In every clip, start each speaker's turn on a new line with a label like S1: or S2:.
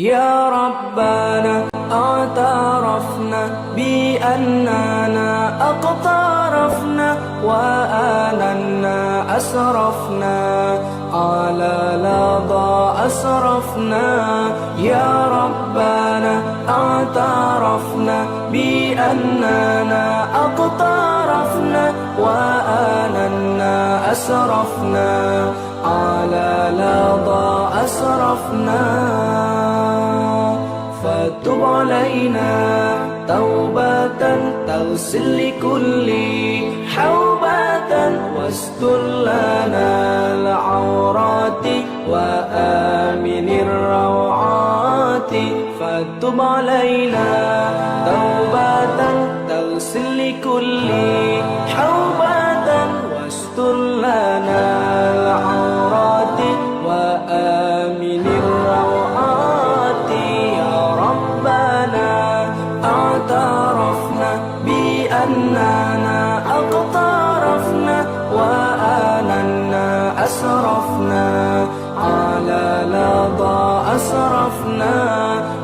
S1: يا ربنا اعترفنا بأننا اقترفنا وآننا أسرفنا على لظى أسرفنا. يا ربنا اعترفنا بأننا اقترفنا وآننا أسرفنا على لظى أسرفنا. فتب علينا توبة تغسل لكل حوبة واستر لنا العورات وآمن الروعات. فتب علينا توبة تغسل لكل حوبة واستر لنا العورات وآمن الروعات. يا ربنا اعترفنا بأننا اقترفنا وآننا أسرفنا على لظى أسرفنا.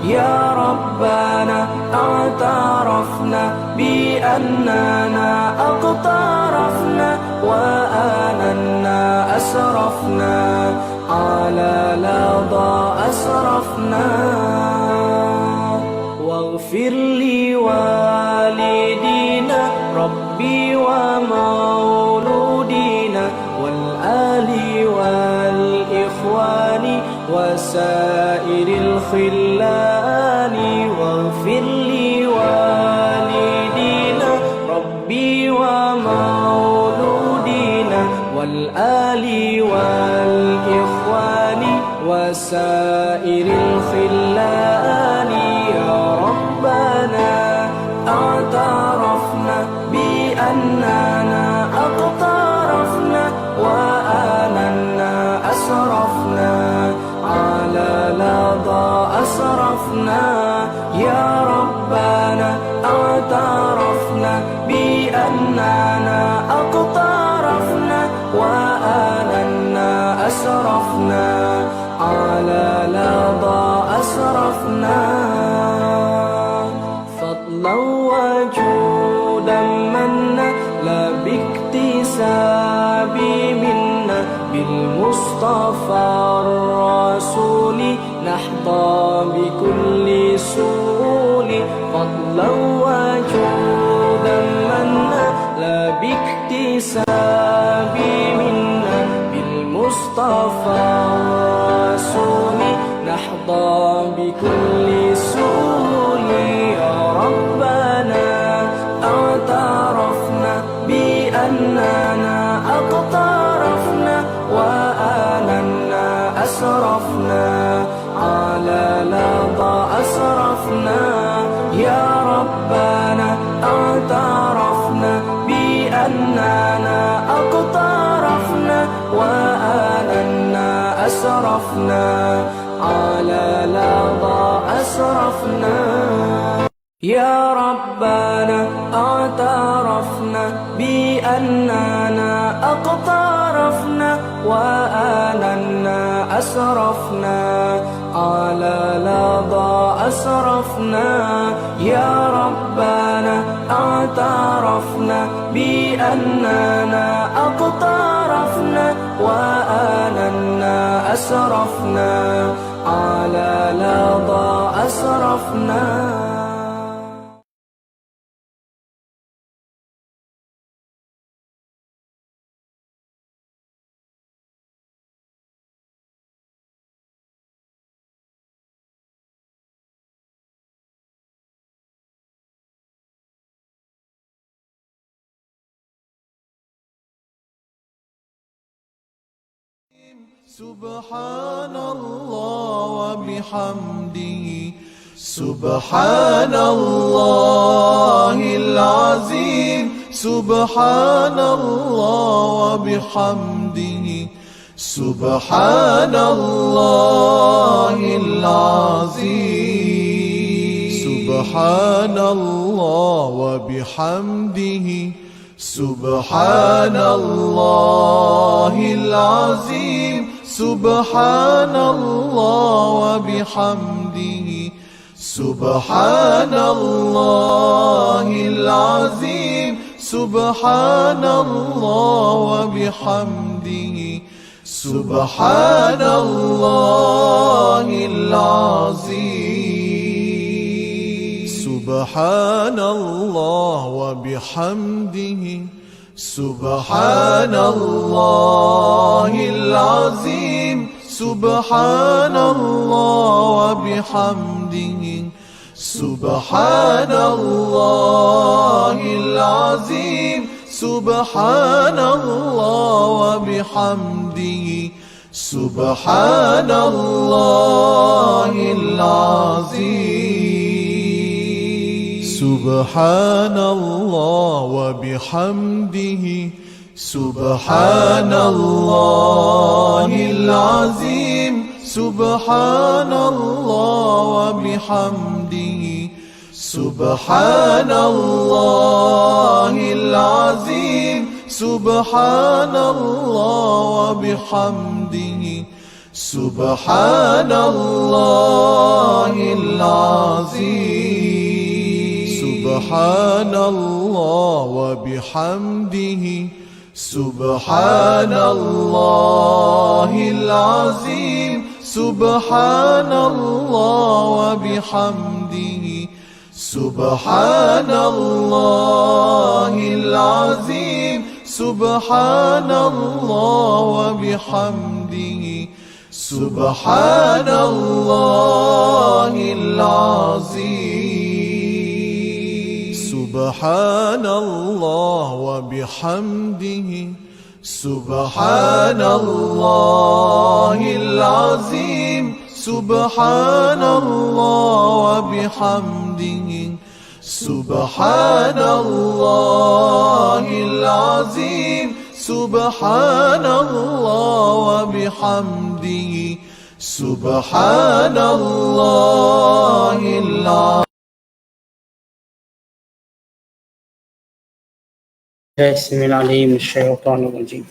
S1: يا ربنا اعترفنا بأننا اقترفنا وآننا أسرفنا على لظى أسرفنا. واغفر لوالدينا ربي ومولودينا والآل والإخوان وسائر الخلان. واغفر لوالدينا ربي ومولودينا والآل والإخوان وسائر الخلان. يا ربنا اعترفنا بأننا اقترفنا وآننا أسرفنا على لظى أسرفنا. يا ربنا اعترفنا بأننا اقترفنا وآننا أسرفنا على لظى أسرفنا. فضلا وجودا منا لا باكتساب منا بالمصطفى الرسول نحظى بكل سول. فضلا وجودا منا لا باكتساب منا بالمصطفى الرسول نحظى بكل سول. يا ربنا اعترفنا بأننا اقترفنا وآننا أسرفنا على لظى أسرفنا. يا ربنا اعترفنا بأننا اقترفنا وآننا أسرفنا على لظى أسرفنا. يا ربنا اعترفنا بأننا اقترفنا وآننا أسرفنا على لظى أسرفنا. يا ربنا اعترفنا بأننا اقترفنا وآننا أسرفنا على لظى أسرفنا.
S2: سبحان الله وبحمده سبحان الله العظيم. سبحان الله وبحمده سبحان الله العظيم. سبحان الله وبحمده سبحان الله العظيم. سبحان الله وبحمده سبحان الله العظيم سبحان الله وبحمده سبحان الله العظيم سبحان الله وبحمده سبحان الله العظيم سبحان الله وبحمده سبحان الله العظيم سبحان الله وبحمده سبحان الله العظيم سبحان الله وبحمده سبحان الله العظيم سبحان الله وبحمده سبحان الله العظيم سبحان الله وبحمده سبحان الله العظيم سبحان الله وبحمده سبحان الله العظيم سبحان الله وبحمده سبحان الله العظيم سبحان الله وبحمده سبحان الله العظيم سبحان الله وبحمده سبحان الله العظيم سبحان الله وبحمده سبحان الله العظيم سبحان الله وبحمده سبحان الله العظيم.
S3: بسم الله العليم من الشيطان الرجيم.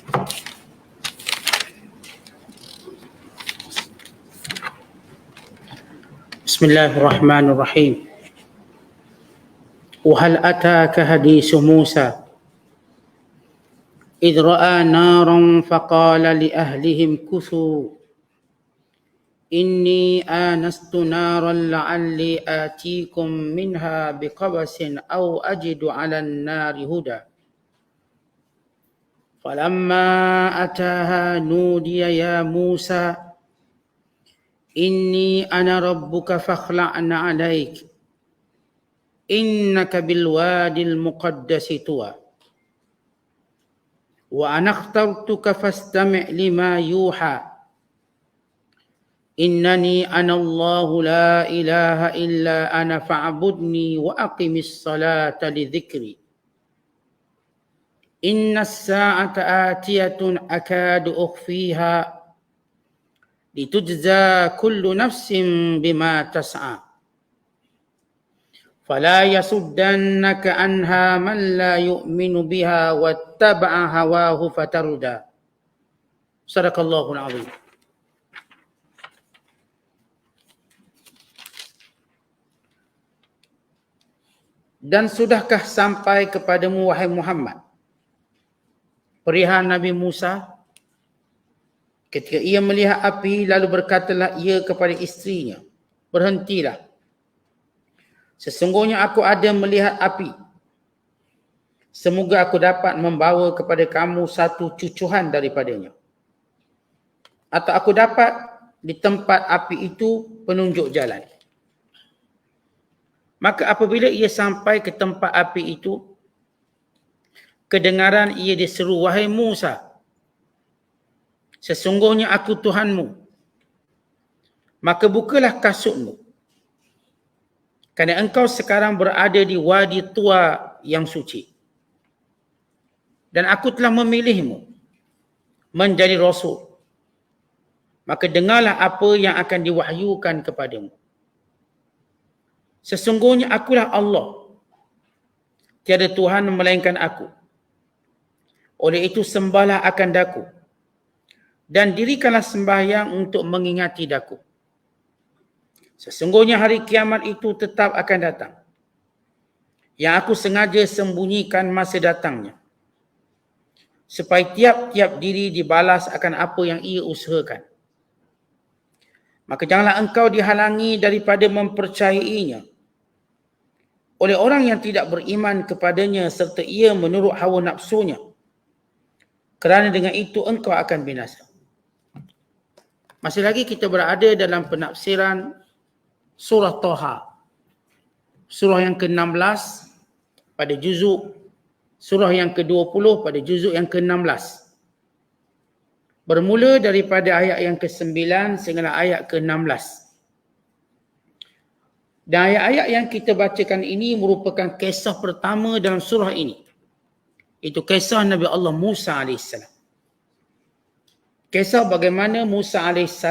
S3: بسم الله الرحمن الرحيم. وهل أتاك حديث موسى إذ رأى نارا فقال لأهلهم كثوا إني آنست نارا لعلي آتيكم منها بقبس أو أجد على النار هدى فلما أتاها نودي يا موسى إني أنا ربك فاخلعن عليك إنك بالوادي المقدس طوى وأنا اخترتك فاستمع لما يوحى إنني أنا الله لا إله إلا أنا فاعبدني وأقم الصلاة لذكري إن الساعة آتية أكاد أخفيها لتجزى كل نفس بما تسعى فلا يصدنك عنها من لا يؤمن بها واتبع هواه فتردى. صدق الله العظيم. Dan sudahkah sampai kepadamu wahai Muhammad perihal Nabi Musa ketika ia melihat api lalu berkatalah ia kepada isterinya, berhentilah. Sesungguhnya aku ada melihat api. Semoga aku dapat membawa kepada kamu satu cucuhan daripadanya. Atau aku dapat di tempat api itu penunjuk jalan. Maka apabila ia sampai ke tempat api itu, kedengaran ia diseru, wahai Musa, sesungguhnya aku Tuhanmu. Maka bukalah kasutmu. Kerana engkau sekarang berada di wadi tua yang suci. Dan aku telah memilihmu menjadi Rasul. Maka dengarlah apa yang akan diwahyukan kepadamu. Sesungguhnya akulah Allah. Tiada Tuhan melainkan aku. Oleh itu sembahlah akan daku. Dan dirikanlah sembahyang untuk mengingati daku. Sesungguhnya hari kiamat itu tetap akan datang. Yang aku sengaja sembunyikan masa datangnya, supaya tiap-tiap diri dibalas akan apa yang ia usahakan. Maka janganlah engkau dihalangi daripada mempercayainya oleh orang yang tidak beriman kepadanya serta ia menurut hawa nafsunya. Kerana dengan itu engkau akan binasa. Masih lagi kita berada dalam penafsiran surah Taha. Surah yang ke-16 pada juzuk, surah yang ke-20 pada juzuk yang ke-16. Bermula daripada ayat yang ke-9 sehingga ayat ke-16. Dan ayat-ayat yang kita bacakan ini merupakan kisah pertama dalam surah ini. Itu kisah Nabi Allah Musa AS. Kisah bagaimana Musa AS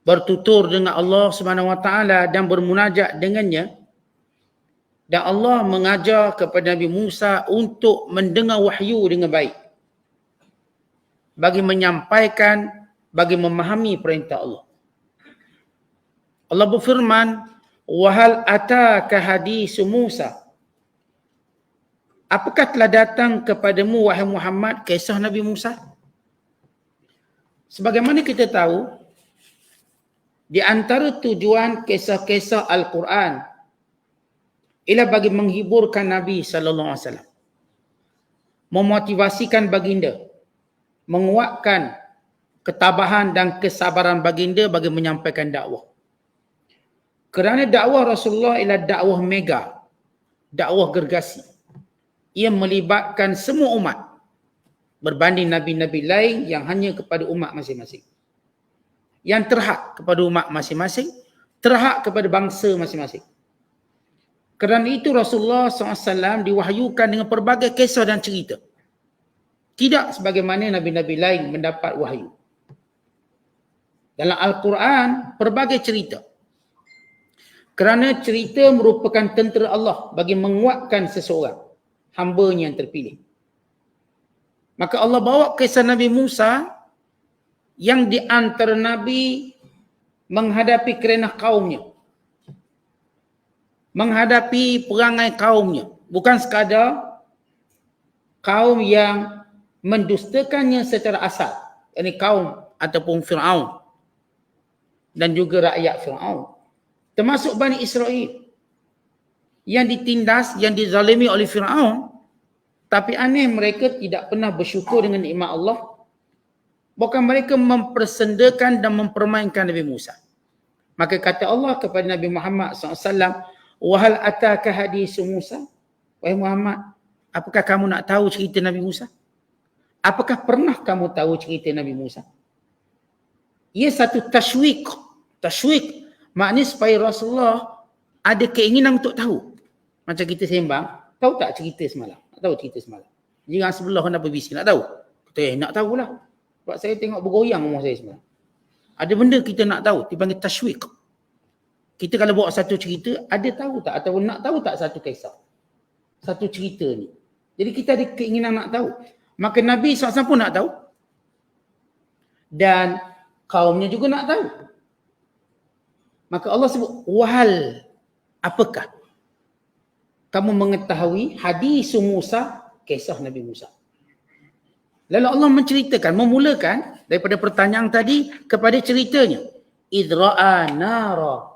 S3: bertutur dengan Allah SWT dan bermunajat dengannya. Dan Allah mengajar kepada Nabi Musa untuk mendengar wahyu dengan baik. Bagi menyampaikan, bagi memahami perintah Allah. Allah berfirman, "Wahal ataka hadisu Musa." Apakah telah datang kepadamu wahai Muhammad kisah Nabi Musa? Sebagaimana kita tahu, di antara tujuan kisah-kisah Al-Quran ialah bagi menghiburkan Nabi SAW, memotivasikan baginda, menguatkan ketabahan dan kesabaran baginda bagi menyampaikan dakwah. Kerana dakwah Rasulullah ialah dakwah mega, dakwah gergasi. Ia melibatkan semua umat berbanding nabi-nabi lain yang hanya kepada umat masing-masing. Yang terhad kepada umat masing-masing, terhad kepada bangsa masing-masing. Kerana itu Rasulullah SAW diwahyukan dengan pelbagai kisah dan cerita. Tidak sebagaimana nabi-nabi lain mendapat wahyu. Dalam Al-Quran, pelbagai cerita. Kerana cerita merupakan tentera Allah bagi menguatkan seseorang, hamba-Nya yang terpilih. Maka Allah bawa kisah Nabi Musa yang di antara Nabi menghadapi kerenah kaumnya. Menghadapi perangai kaumnya. Bukan sekadar kaum yang mendustakannya secara asal. Ini kaum ataupun Fir'aun. Dan juga rakyat Fir'aun. Termasuk Bani Israel. Yang ditindas, yang dizalimi oleh Fir'aun. Tapi aneh mereka tidak pernah bersyukur dengan nikmat Allah. Bahkan mereka mempersendakan dan mempermainkan Nabi Musa. Maka kata Allah kepada Nabi Muhammad SAW, "Wahal ataka hadisu Musa?" Wahai Muhammad, apakah kamu nak tahu cerita Nabi Musa? Apakah pernah kamu tahu cerita Nabi Musa? Ia satu tashwik. Tashwik maknanya supaya Rasulullah ada keinginan untuk tahu. Macam kita sembang, tahu tak cerita semalam? Nak tahu cerita semalam? Jiran sebelah kenapa bising? Nak tahu? Kata, nak tahulah. Sebab saya tengok bergoyang rumah saya semalam. Ada benda kita nak tahu, dipanggil tashwik. Kita kalau bawa satu cerita, ada tahu tak? Atau nak tahu tak satu kisah? Satu cerita ni. Jadi kita ada keinginan nak tahu. Maka Nabi SAW pun nak tahu. Dan kaumnya juga nak tahu. Maka Allah sebut, wahal, apakah kamu mengetahui hadis Musa, kisah Nabi Musa. Lalu Allah menceritakan, memulakan daripada pertanyaan tadi kepada ceritanya. Idra'a nara.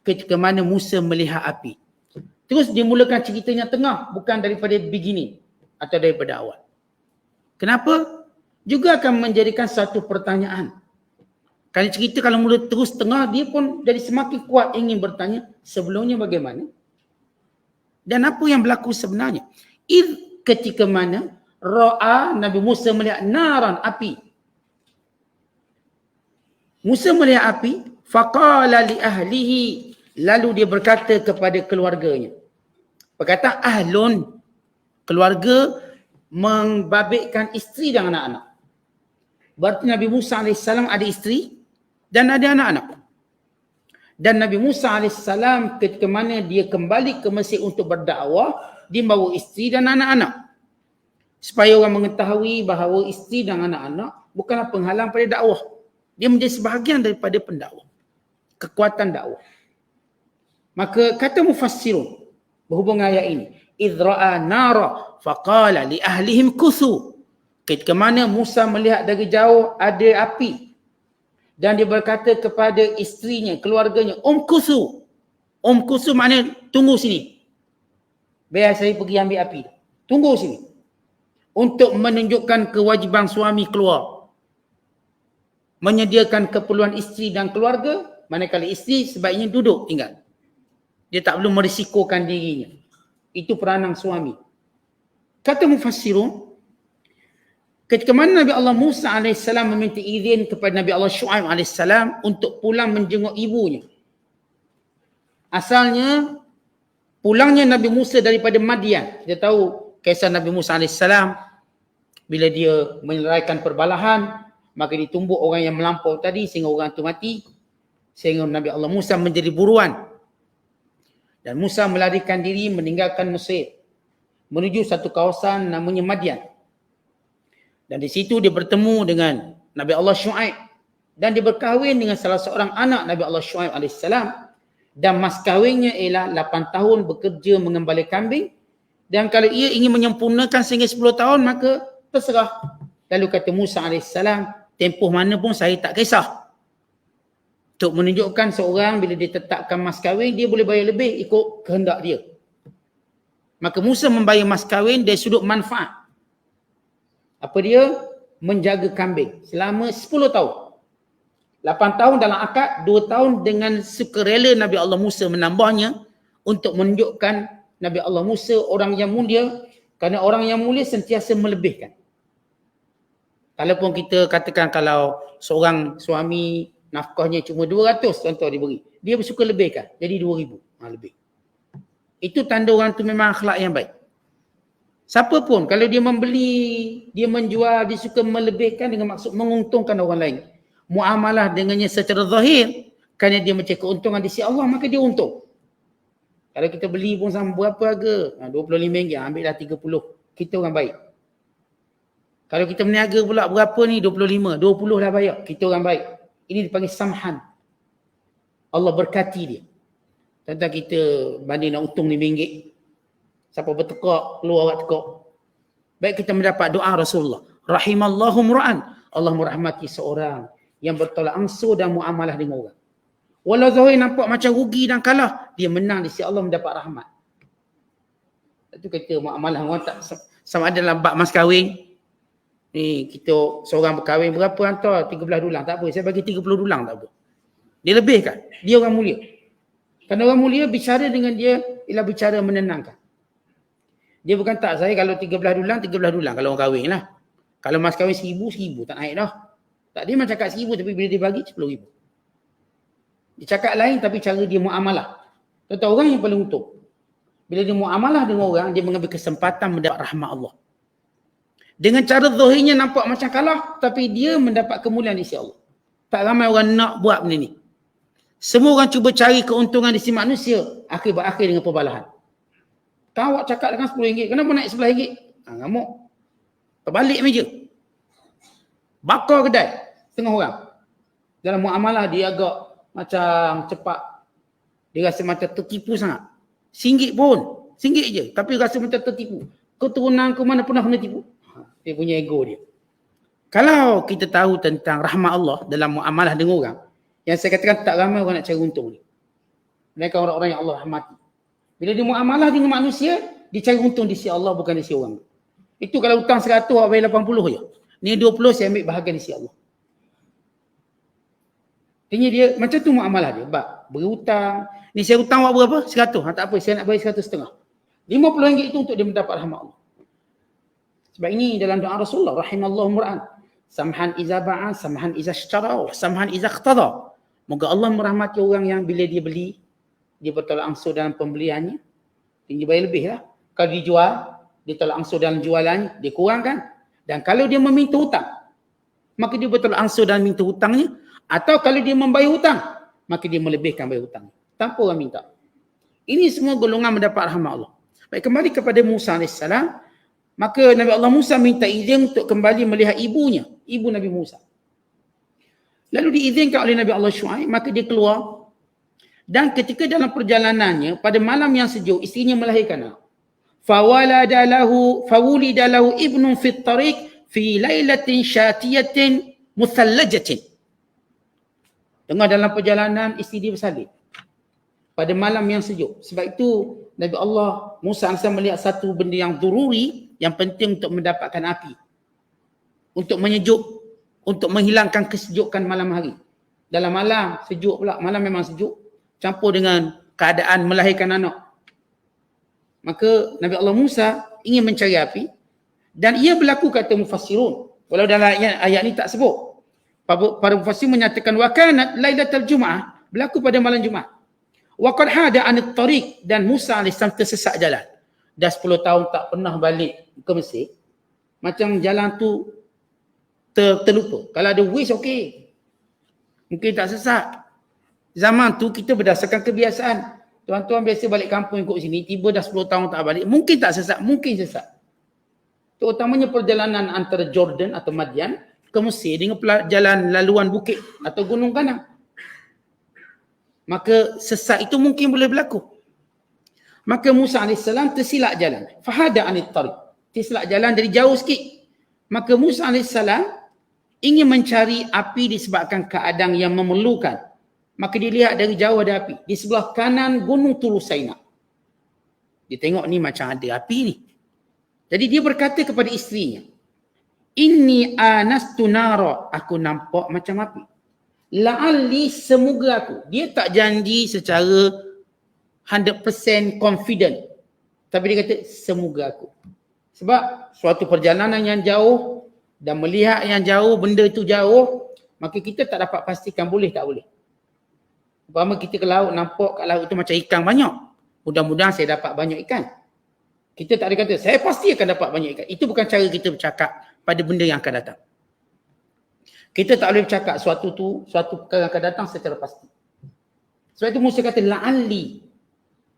S3: Ketika mana Musa melihat api. Terus dia mulakan ceritanya tengah, bukan daripada beginning atau daripada awal. Kenapa? Juga akan menjadikan satu pertanyaan. Kalau cerita kalau mula terus tengah, dia pun jadi semakin kuat ingin bertanya, sebelumnya bagaimana? Dan apa yang berlaku sebenarnya? Ketika mana ra'a Nabi Musa melihat naran, api. Musa melihat api, faqala li ahlihi, lalu dia berkata kepada keluarganya. Perkataan ahlun, keluarga membabitkan isteri dan anak-anak. Berarti Nabi Musa AS ada isteri dan ada anak-anak. Dan Nabi Musa AS ketika mana dia kembali ke Mesir untuk berdakwah, dia bawa isteri dan anak-anak. Supaya orang mengetahui bahawa isteri dan anak-anak bukanlah penghalang pada dakwah. Dia menjadi sebahagian daripada pendakwah. kekuatan dakwah. Maka kata mufassirun berhubung ayat ini, idh ra'a nara faqala li ahlihim kuthu. Ketika mana Musa melihat dari jauh ada api dan dia berkata kepada isterinya, keluarganya, kuthu. Kuthu maknanya tunggu sini. Biar saya pergi ambil api. Tunggu sini. Untuk menunjukkan kewajiban suami keluar. Menyediakan keperluan isteri dan keluarga, manakala isteri sebaiknya duduk tinggal. Dia tak perlu merisikokan dirinya. Itu peranan suami. Kata mufassirun, ketika mana Nabi Allah Musa AS meminta izin kepada Nabi Allah Shu'aib AS untuk pulang menjenguk ibunya. Asalnya, pulangnya Nabi Musa daripada Madian. Kita tahu kisah Nabi Musa AS, bila dia menyelesaikan perbalahan, maka ditumbuk orang yang melampau tadi sehingga orang itu mati. Sehingga Nabi Allah Musa menjadi buruan. Dan Musa melarikan diri meninggalkan Mesir. Menuju satu kawasan namanya Madian. Dan di situ dia bertemu dengan Nabi Allah Shu'aib. Dan dia berkahwin dengan salah seorang anak Nabi Allah Shu'aib AS. Dan mas kahwinnya ialah 8 tahun bekerja mengembala kambing. Dan kalau ia ingin menyempurnakan sehingga 10 tahun, maka terserah. Lalu kata Musa AS, tempoh mana pun saya tak kisah. Untuk menunjukkan seorang bila dia tetapkan mas kahwin, dia boleh bayar lebih ikut kehendak dia. Maka Musa membayar mas kahwin dari sudut manfaat. Apa dia? Menjaga kambing selama 10 tahun. 8 tahun dalam akad, 2 tahun dengan sukarela Nabi Allah Musa menambahnya untuk menunjukkan Nabi Allah Musa orang yang mulia, kerana orang yang mulia sentiasa melebihkan. Kalaupun kita katakan kalau seorang suami nafkahnya cuma 200 contoh diberi, dia suka lebihkan jadi 2000 lebih. Itu tanda orang tu memang akhlak yang baik. Siapa pun kalau dia membeli, dia menjual, dia suka melebihkan dengan maksud menguntungkan orang lain. Muamalah dengannya secara zahir, kerana dia macam keuntungan di sisi Allah, maka dia untung. Kalau kita beli pun sama berapa harga? RM25, ambillah 30. Kita orang baik. Kalau kita meniaga pula berapa ni? 25, 20 dah bayar. Kita orang baik. Ini dipanggil samhan. Allah berkati dia. Tentang kita banding nak untung RM5. Siapa bertekak, keluar orang tekak. Baik kita mendapat doa Rasulullah. Rahimallahu mura'an. Allah merahmati seorang yang bertolak ansur dan muamalah dengan orang. Walau zahir nampak macam rugi dan kalah, dia menang di sisi Allah mendapat rahmat. Itu kata muamalah orang tak sama ada dalam bab mas kahwin. Ni kita seorang berkahwin berapa hantar? 13 dulang. Tak apa, saya bagi 30 dulang tak apa. Dia lebihkan. Dia orang mulia. Kerana orang mulia bicara dengan dia ialah bicara menenangkan. Dia bukan tak, saya kalau 13 dulang, 13 dulang kalau orang kahwin lah. Kalau mas kahwin 1000, 1000 tak naik dah. Tak, dia memang cakap 1000 tapi bila dia bagi 10,000. Dia cakap lain tapi cara dia muamalah. Contoh orang yang paling untung. Bila dia muamalah dengan orang, dia mengambil kesempatan mendapat rahmat Allah. Dengan cara zahirnya nampak macam kalah, tapi dia mendapat kemuliaan di sisi Allah. Tak ramai orang nak buat benda ni. Semua orang cuba cari keuntungan di sisi manusia, akhir berakhir dengan perbalahan. Kau awak cakap dengan RM10, kenapa naik RM11? Ngamuk. Terbalik meja. Bakar kedai, setengah orang. Dalam muamalah dia agak macam cepat. Dia rasa macam tertipu sangat. RM1 pun, RM1 je, tapi rasa macam tertipu. Keturunan ke mana pernah kena tipu? Dia punya ego dia. Kalau kita tahu tentang rahmat Allah dalam muamalah dengan orang, yang saya katakan tak ramai orang nak cari untung ni. Mereka orang-orang yang Allah rahmati. Bila dia muamalah dengan manusia, dia cari untung di sisi Allah bukan di sisi orang. Itu kalau hutang 100, awak bayar 80 je. Ni 20 saya ambil bahagian di sisi Allah. Artinya dia, macam tu muamalah dia. Beri hutang. Ni saya hutang awak berapa? 100. Tak apa, saya nak bayar 100,5. RM50 itu untuk dia mendapat rahmat Allah. Sebab ini dalam doa Rasulullah, rahimallahu mur'an. Samhan iza ba'a, samhan iza syara, samhan iza iqtada. Moga Allah merahmati orang yang bila dia beli, dia bertolak ansur dalam pembeliannya, dia bayar lebih lah. Kalau dijual, dia tolak ansur dalam jualannya, dia kurangkan. Dan kalau dia meminta hutang, maka dia bertolak ansur dalam minta hutangnya. Atau kalau dia membayar hutang, maka dia melebihkan bayar hutang. Tanpa orang minta. Ini semua golongan mendapat rahmat Allah. Baik, kembali kepada Musa AS. Maka Nabi Allah Musa minta izin untuk kembali melihat ibunya, ibu Nabi Musa. Lalu diizinkan oleh Nabi Allah Shu'aib, maka dia keluar Dan ketika dalam perjalanannya, pada malam yang sejuk, isterinya melahirkan anak. Fawulida lahu ibnun fit tariq fi lailatin syatiyatin muthallajatin. Tengah dalam perjalanan, isteri dia bersalin pada malam yang sejuk. Sebab itu Nabi Allah Musa AS melihat satu benda yang dururi, yang penting untuk mendapatkan api, untuk menyejuk, untuk menghilangkan kesejukan malam hari. Dalam malam sejuk pula, malam memang sejuk, campur dengan keadaan melahirkan anak. Maka Nabi Allah Musa ingin mencari api, dan ia berlaku kata mufassirun, walau dalam ayat ni tak sebut. Para mufassir menyatakan wa kanat lailatul Jumaah, berlaku pada malam Jumaat. Wa qad hada anit tariq, dan Musa AS tersesat jalan. Dah 10 tahun tak pernah balik ke Mesir. Macam jalan tu terlupa. Kalau ada Waze okey, mungkin tak sesat. Zaman tu kita berdasarkan kebiasaan. Tuan-tuan biasa balik kampung ikut sini, tiba dah 10 tahun tak balik, mungkin tak sesat, mungkin sesat. Terutamanya perjalanan antara Jordan atau Madian ke Mesir dengan jalan laluan bukit atau gunung kanang. Maka sesat itu mungkin boleh berlaku. Maka Musa AS tersilap jalan. Fahada anit tariq. Tersilap jalan dari jauh sikit. Maka Musa AS ingin mencari api disebabkan keadaan yang memerlukan. Maka dia lihat dari jauh ada api. Di sebelah kanan gunung Turu Saina. Dia tengok ni macam ada api ni. Jadi dia berkata kepada isterinya, Inni anastu nara, aku nampak macam api. La'alli, semoga aku. Dia tak janji secara 100% confident. Tapi dia kata, semoga aku. Sebab suatu perjalanan yang jauh dan melihat yang jauh, benda itu jauh, maka kita tak dapat pastikan boleh tak boleh. Umpama kita ke laut, nampak kat laut itu macam ikan banyak. Mudah-mudahan saya dapat banyak ikan. Kita tak ada kata, saya pasti akan dapat banyak ikan. Itu bukan cara kita bercakap pada benda yang akan datang. Kita tak boleh bercakap suatu perkara akan datang secara pasti. Sebab itu Musa kata, la'alli.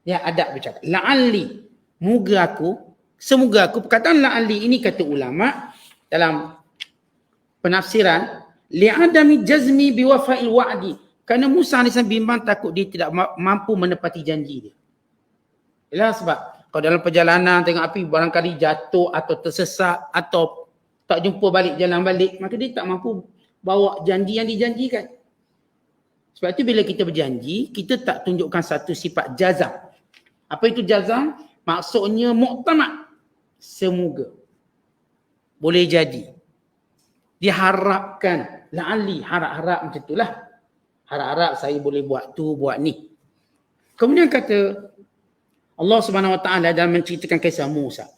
S3: Ya, adab bercakap. La'alli. Moga aku, semoga aku. Perkataan la'alli ini kata ulama' dalam penafsiran, li'adami jazmi biwafa'il wa'di. Kerana Musa AS bimbang takut dia tidak mampu menepati janji dia. Ialah sebab kalau dalam perjalanan tengok api barangkali jatuh atau tersesat atau tak jumpa balik jalan balik, maka dia tak mampu bawa janji yang dijanjikan. Sebab itu bila kita berjanji, kita tak tunjukkan satu sifat jazam. Apa itu jazam? Maksudnya muktamad. Semoga. Boleh jadi. Diharapkan. La'ali, harap-harap macam itulah. Harap-harap saya boleh buat tu, buat ni. Kemudian kata Allah Subhanahu Wa Taala dalam menceritakan kisah Musa.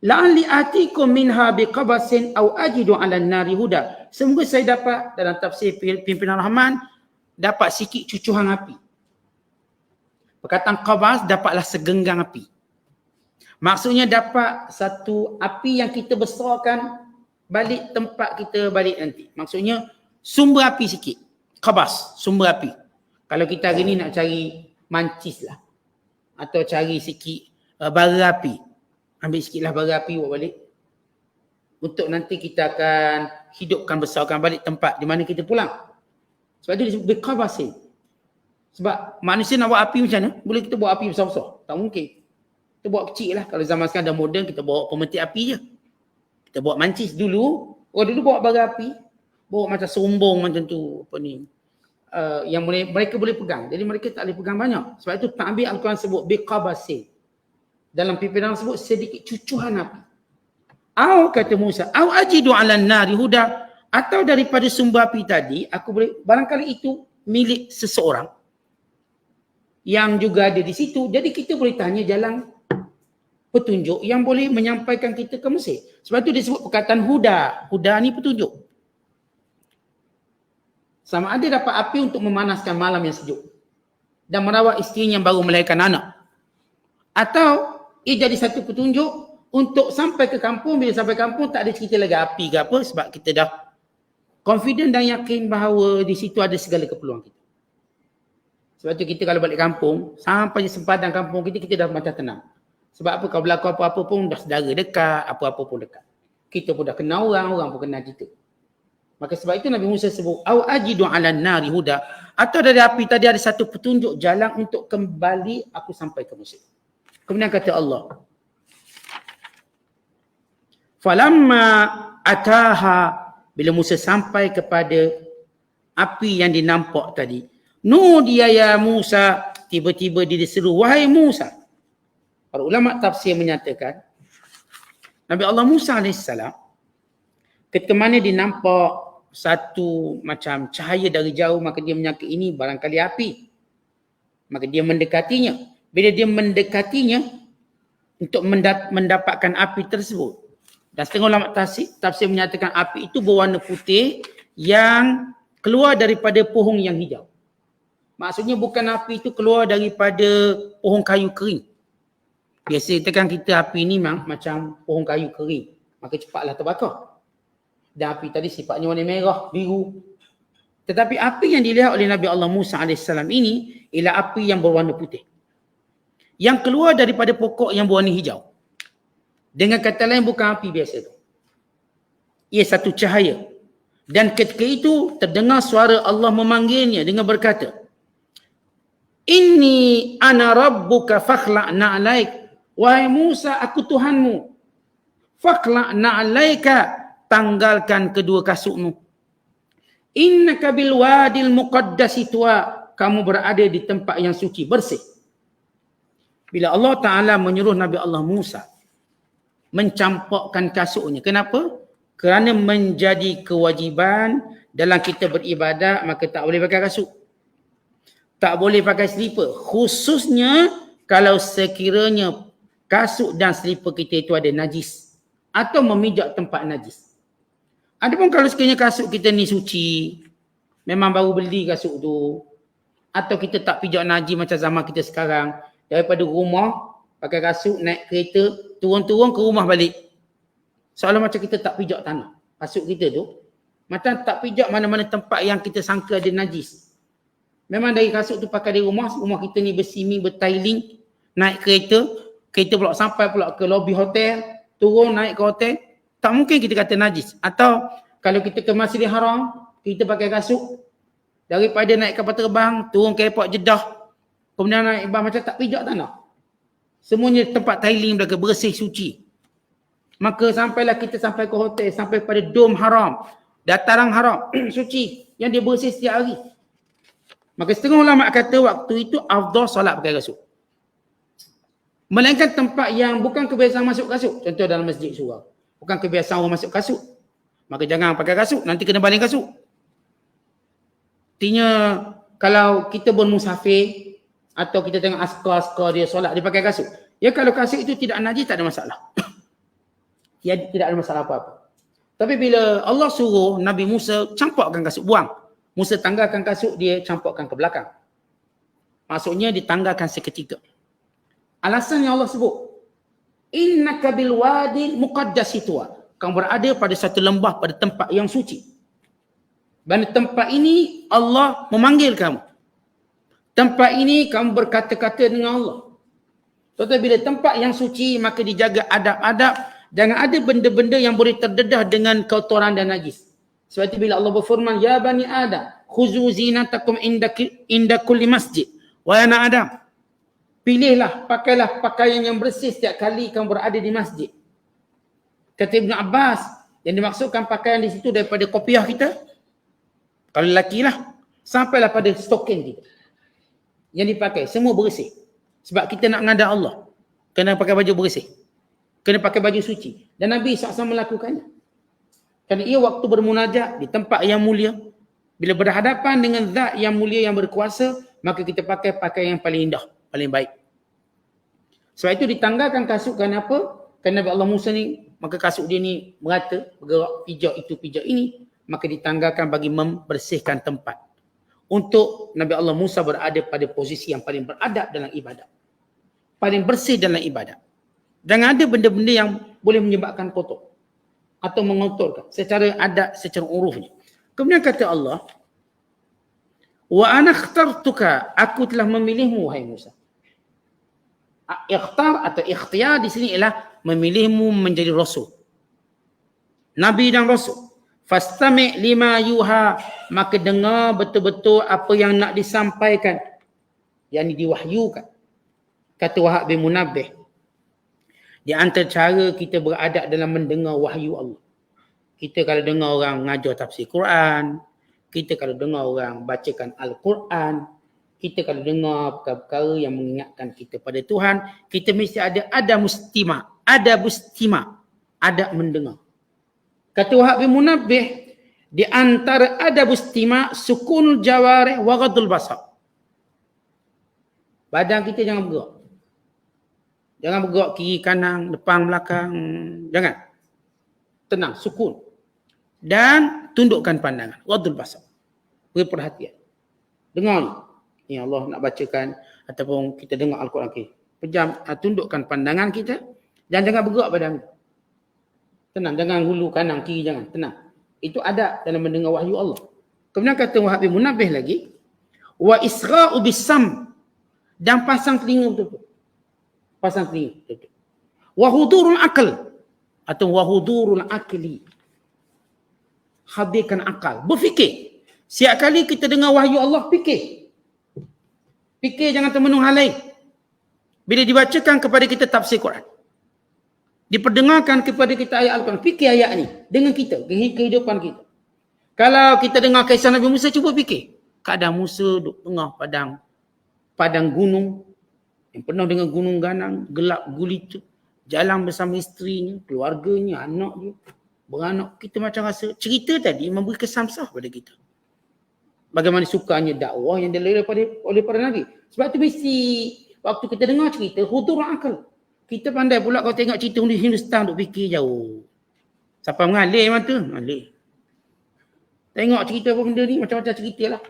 S3: La'alli atikum minha biqabasin aw ajidu 'alan nari huda. Semoga saya dapat, dalam tafsir Pimpinan Rahman, dapat sikit cucuhan api. Perkataan qabas, dapatlah segenggang api. Maksudnya dapat satu api yang kita besarkan balik tempat kita balik nanti. Maksudnya sumber api sikit. Qabas, sumber api. Kalau kita hari ni nak cari mancis lah. Atau cari sikit bara api. Ambil sikitlah bara api buat balik. Untuk nanti kita akan hidupkan, besarkan balik tempat di mana kita pulang. Sebab itu disebut biqabasin. Sebab manusia nak buat api macam mana? Boleh kita buat api besar-besar? Tak mungkin. Kita buat kecil lah. Kalau zaman sekarang dah moden, kita bawa pemetik api je. Kita buat mancis dulu. Orang dulu bawa bara api. Bawa macam sombong macam tu. Apa ni? Yang mereka boleh pegang. Jadi mereka tak boleh pegang banyak. Sebab itu ta'bir Al-Quran sebut biqabasin. Dalam pimpinan sebut sedikit cucuhan api. Au kata Musa, au ajidu 'alan nari huda, atau daripada sumber api tadi aku boleh, barangkali itu milik seseorang yang juga ada di situ. Jadi kita boleh tanya jalan petunjuk yang boleh menyampaikan kita ke Mesir. Sebab itu disebut perkataan huda. Huda ni petunjuk. Sama ada dapat api untuk memanaskan malam yang sejuk dan merawat isteri yang baru melahirkan anak. Atau ia jadi satu petunjuk untuk sampai ke kampung. Bila sampai kampung tak ada cerita lagi api ke apa, sebab kita dah confident dan yakin bahawa di situ ada segala keperluan kita. Sebab tu kita kalau balik kampung, sampai sempadan kampung kita dah macam tenang. Sebab apa, kalau berlaku apa-apa pun dah saudara dekat, apa-apa pun dekat. Kita pun dah kenal orang, orang pun kenal kita. Maka sebab itu Nabi Musa sebut au ajidu 'alan nari huda, atau dari api tadi ada satu petunjuk jalan untuk kembali aku sampai ke Mesir. Kemudian kata Allah, falamma ataha, bila Musa sampai kepada api yang dinampak tadi, nudiya ya Musa, tiba-tiba dia diseru, wahai Musa. Para ulama tafsir menyatakan Nabi Allah Musa AS ketika mana dia nampak satu macam cahaya dari jauh, maka dia menyangka ini barangkali api. Maka dia mendekatinya. Bila dia mendekatinya untuk mendapatkan api tersebut. Dan setengah ulama tafsir menyatakan api itu berwarna putih yang keluar daripada pohon yang hijau. Maksudnya bukan api itu keluar daripada pohon kayu kering. Biasa kita api ni macam pohon kayu kering. Maka cepatlah terbakar. Dan api tadi sifatnya warna merah, biru. Tetapi api yang dilihat oleh Nabi Allah Musa AS ini ialah api yang berwarna putih. Yang keluar daripada pokok yang berwarna hijau. Dengan kata lain bukan api biasa tu. Ia satu cahaya. Dan ketika itu terdengar suara Allah memanggilnya dengan berkata, Inni ana rabbuka fakhla'na alaik. Wahai Musa, aku Tuhanmu. Fakhla'na alaika, tanggalkan kedua kasutmu. Innaka bil wadil muqaddasi tuwa, kamu berada di tempat yang suci, bersih. Bila Allah Ta'ala menyuruh Nabi Allah Musa mencampakkan kasutnya. Kenapa? Kerana menjadi kewajiban dalam kita beribadat, maka tak boleh pakai kasut. Tak boleh pakai slipper. Khususnya kalau sekiranya kasut dan slipper kita itu ada najis. Atau memijak tempat najis. Adapun kalau sekiranya kasut kita ni suci, memang baru beli kasut tu, atau kita tak pijak najis macam zaman kita sekarang, daripada rumah pakai kasut, naik kereta, turun-turun ke rumah balik. Seolah macam kita tak pijak tanah. Kasut kita tu macam tak pijak mana-mana tempat yang kita sangka ada najis. Memang dari kasut tu pakai di rumah kita ni bersimi, bertailing, naik kereta pula sampai pula ke lobi hotel, turun naik ke hotel, tak mungkin kita kata najis. Atau kalau kita ke Masjidil Haram, kita pakai kasut, daripada naik kapal terbang, turun ke airport Jeddah, kemudian naik bas macam tak pijak tanah. Semuanya tempat tailing mereka bersih, suci. Maka sampailah kita sampai ke hotel, sampai pada dom haram, dataran haram, suci, yang dia bersih setiap hari. Maka setengah ulama kata waktu itu afdal solat pakai kasut. Melainkan tempat yang bukan kebiasaan masuk kasut. Contoh dalam masjid surau. Bukan kebiasaan orang masuk kasut. Maka jangan pakai kasut, nanti kena baling kasut. Artinya kalau kita bermusafir atau kita tengok askar-askar dia solat, dia pakai kasut. Ya kalau kasut itu tidak najis, tak ada masalah. Ya tidak ada masalah apa-apa. Tapi bila Allah suruh Nabi Musa campakkan kasut, buang. Musa tanggalkan kasut, dia campakkan ke belakang. Maksudnya ditanggalkan seketika. Alasan yang Allah sebut, innaka bil wadil muqaddasi tuwa. Kamu berada pada satu lembah, pada tempat yang suci. Dan tempat ini Allah memanggil kamu. Tempat ini kamu berkata-kata dengan Allah. Tetapi bila tempat yang suci, maka dijaga adab-adab. Jangan ada benda-benda yang boleh terdedah dengan kotoran dan najis. Seperti bila Allah berfirman, ya bani Adam, khuzu zinatakum inda kulli masjid. Wahai anak Adam, pilihlah, pakailah pakaian yang bersih setiap kali kamu berada di masjid. Kata Ibn Abbas, yang dimaksudkan pakaian di situ daripada kopiah kita, kalau lelaki lah, sampailah pada stokin kita. Yang dipakai, semua bersih. Sebab kita nak menghadap Allah, kena pakai baju bersih. Kena pakai baju suci. Dan Nabi SAW melakukannya. Kerana ia waktu bermunajat di tempat yang mulia, bila berhadapan dengan zat yang mulia yang berkuasa, maka kita pakai pakaian yang paling indah, paling baik. Sebab itu ditanggalkan kasut kerana apa? Kerana Nabi Allah Musa ni, maka kasut dia ni merata, bergerak, pijak itu, pijak ini, maka ditanggalkan bagi membersihkan tempat. Untuk Nabi Allah Musa berada pada posisi yang paling beradab dalam ibadat. Paling bersih dalam ibadat. Jangan ada benda-benda yang boleh menyebabkan kotor. Atau mengotorkan secara adat, secara urufnya. Kemudian kata Allah, wa ana ikhtartuka, aku telah memilihmu wahai Musa. Ikhtar atau ikhtiyar di sini ialah memilihmu menjadi rasul. Nabi dan rasul. Fastami' lima yuha, maka dengar betul-betul apa yang nak disampaikan, yang diwahyukan. Kata Wahab bin Munabbih, di antara cara kita beradab dalam mendengar wahyu Allah. Kita kalau dengar orang mengajar tafsir Quran, kita kalau dengar orang bacakan Al-Quran, kita kalau dengar perkara-perkara yang mengingatkan kita pada Tuhan, kita mesti ada mustima, ada mendengar. Kata Wahab bin Munabbih, di antara adab istima' sukunul jawarih wa ghadul basar. Badan kita jangan bergerak. Jangan bergerak kiri kanan, depan belakang, jangan. Tenang, sukun. Dan tundukkan pandangan, ghadul basar. Beri perhatian. Dengar ni Allah nak bacakan ataupun kita dengar Al-Quran kita. Pejam, tundukkan pandangan kita dan jangan bergerak badan. Tenang, jangan hulu kanan kiri, jangan. Tenang. Itu ada dalam mendengar wahyu Allah. Kemudian kata Wahab bin Munabbih lagi, wa isra'u bisam, dan pasang telinga betul-betul. Pasang telinga betul-betul. Wa hudurul akal, atau wa hudurul akli. Hadirkan akal, berfikir. Setiap kali kita dengar wahyu Allah, fikir. Fikir, jangan termenung hal lain. Bila dibacakan kepada kita tafsir Quran, diperdengarkan kepada kita ayat Al-Quran, fikir ayat ni dengan kita, dengan kehidupan kita. Kalau kita dengar kisah Nabi Musa, cuba fikir. Keadaan Musa duduk tengah padang gunung yang penuh dengan gunung ganang, gelap gulita, jalan bersama isterinya, keluarganya, anak dia, beranak. Kita macam rasa cerita tadi memberi kesan-kesan pada kita. Bagaimana sukanya dakwah yang dilalui oleh para Nabi. Sebab tu mesti waktu kita dengar cerita, hudur akal. Kita pandai pula kalau tengok cerita Hindustan duk fikir jauh. Siapa mengalir mata? Mengalir. Tengok cerita apa benda ni, macam-macam cerita lah.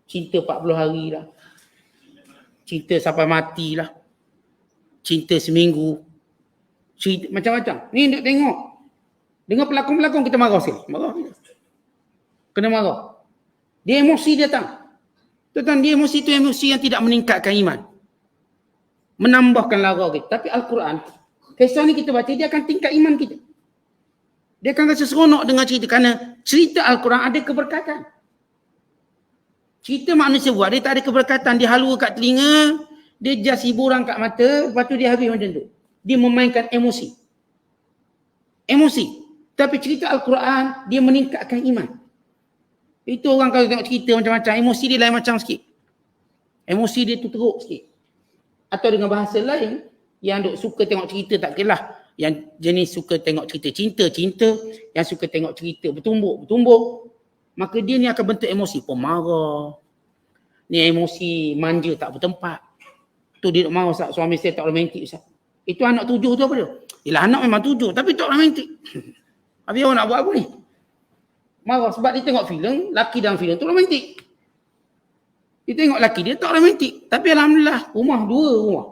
S3: Cinta 40 hari lah. Cinta sampai mati lah. Cinta seminggu. Cerita, macam-macam. Ni duk tengok. Dengan pelakon-pelakon kita marah sikit. Marah. Kena marah. Dia emosi datang. Dia emosi tu emosi yang tidak meningkatkan iman. Menambahkan lara kita. Tapi Al-Quran, kisah ni kita baca, dia akan tingkat iman kita. Dia akan rasa seronok dengan cerita. Kerana cerita Al-Quran ada keberkatan. Cerita manusia buat, dia tak ada keberkatan. Dia halua kat telinga, dia just hiburan kat mata, lepas tu dia habis macam tu. Dia memainkan emosi. Emosi. Tapi cerita Al-Quran, dia meningkatkan iman. Itu orang kalau tengok cerita macam-macam, emosi dia lain macam sikit. Emosi dia tu teruk sikit. Atau dengan bahasa lain, yang duk suka tengok cerita tak kira lah. Yang jenis suka tengok cerita cinta, yang suka tengok cerita bertumbuk. Maka dia ni akan bentuk emosi. Pemarah. Ni emosi manja tak bertempat. Tu dia duk marah, suami saya tak romantik. Ustaz. Itu anak 7 tu apa dia? Yelah anak memang 7 tapi tak romantik. Habis orang nak buat apa ni? Marah sebab dia tengok filem, laki dalam filem tu romantik. Dia tengok laki dia tak romantik. Tapi alhamdulillah,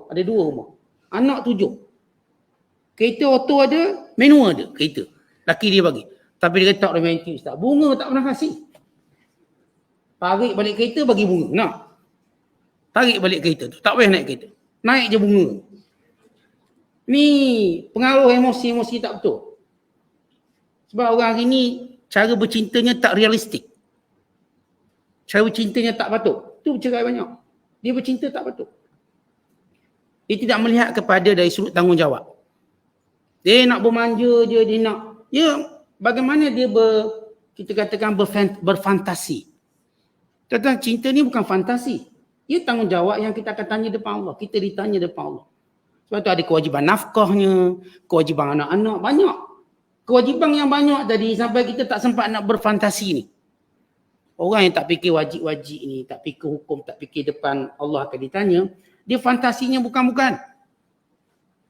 S3: ada 2 rumah. Anak 7. Kereta auto ada, manual ada kereta. Laki dia bagi. Tapi dia kata tak romantik Ustaz. Bunga tak pernah kasih. Tarik balik kereta bagi bunga. Nak. Tarik balik kereta tu. Tak payah naik kereta. Naik je bunga. Ni pengaruh emosi-emosi tak betul. Sebab orang hari ni cara bercintanya tak realistik. Cara bercintanya tak patut. Tu bercerai banyak. Dia bercinta tak patut. Dia tidak melihat kepada dari sudut tanggungjawab. Dia nak bermanja je, dia nak. Ya, bagaimana dia kita katakan berfantasi. Tentang cinta ni bukan fantasi. Ia tanggungjawab yang kita akan tanya depan Allah. Kita ditanya depan Allah. Sebab tu ada kewajipan nafkahnya, kewajipan anak-anak, banyak. Kewajipan yang banyak tadi sampai kita tak sempat nak berfantasi ni. Orang yang tak fikir wajib-wajib ni, tak fikir hukum, tak fikir depan Allah akan ditanya, dia fantasinya bukan-bukan.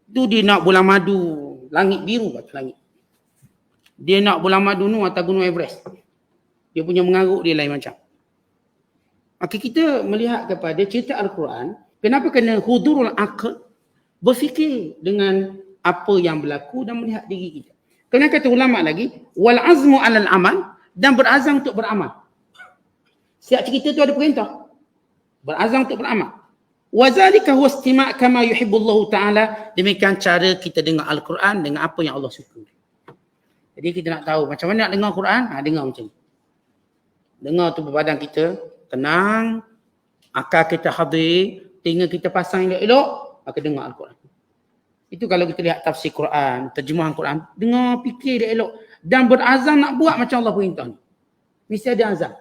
S3: Tu dia nak bulan madu, langit biru atas langit. Dia nak bulan madu nu atas gunung Everest. Dia punya mengaruk dia lain macam. Maka kita melihat kepada cerita Al-Quran, kenapa kena hudurul akal, berfikir dengan apa yang berlaku dan melihat diri kita. Kemudian kata ulama lagi, wal azmu alal amal, dan berazam untuk beramal. Setiap cerita tu ada perintah. Berazam untuk beramal. Wa zalika huwa istima' kama yuhibbullahu ta'ala. Demikian cara kita dengar Al-Quran dengan apa yang Allah suka. Jadi kita nak tahu macam mana nak dengar Quran, dengar macam ni. Dengar tu badan kita tenang, akal kita hadir, telinga kita pasang elok-elok, maka dengar Al-Quran. Itu kalau kita lihat tafsir Quran, terjemahan Quran, dengar, fikir dia elok dan berazam nak buat macam Allah perintah ni. Mesti ada azam.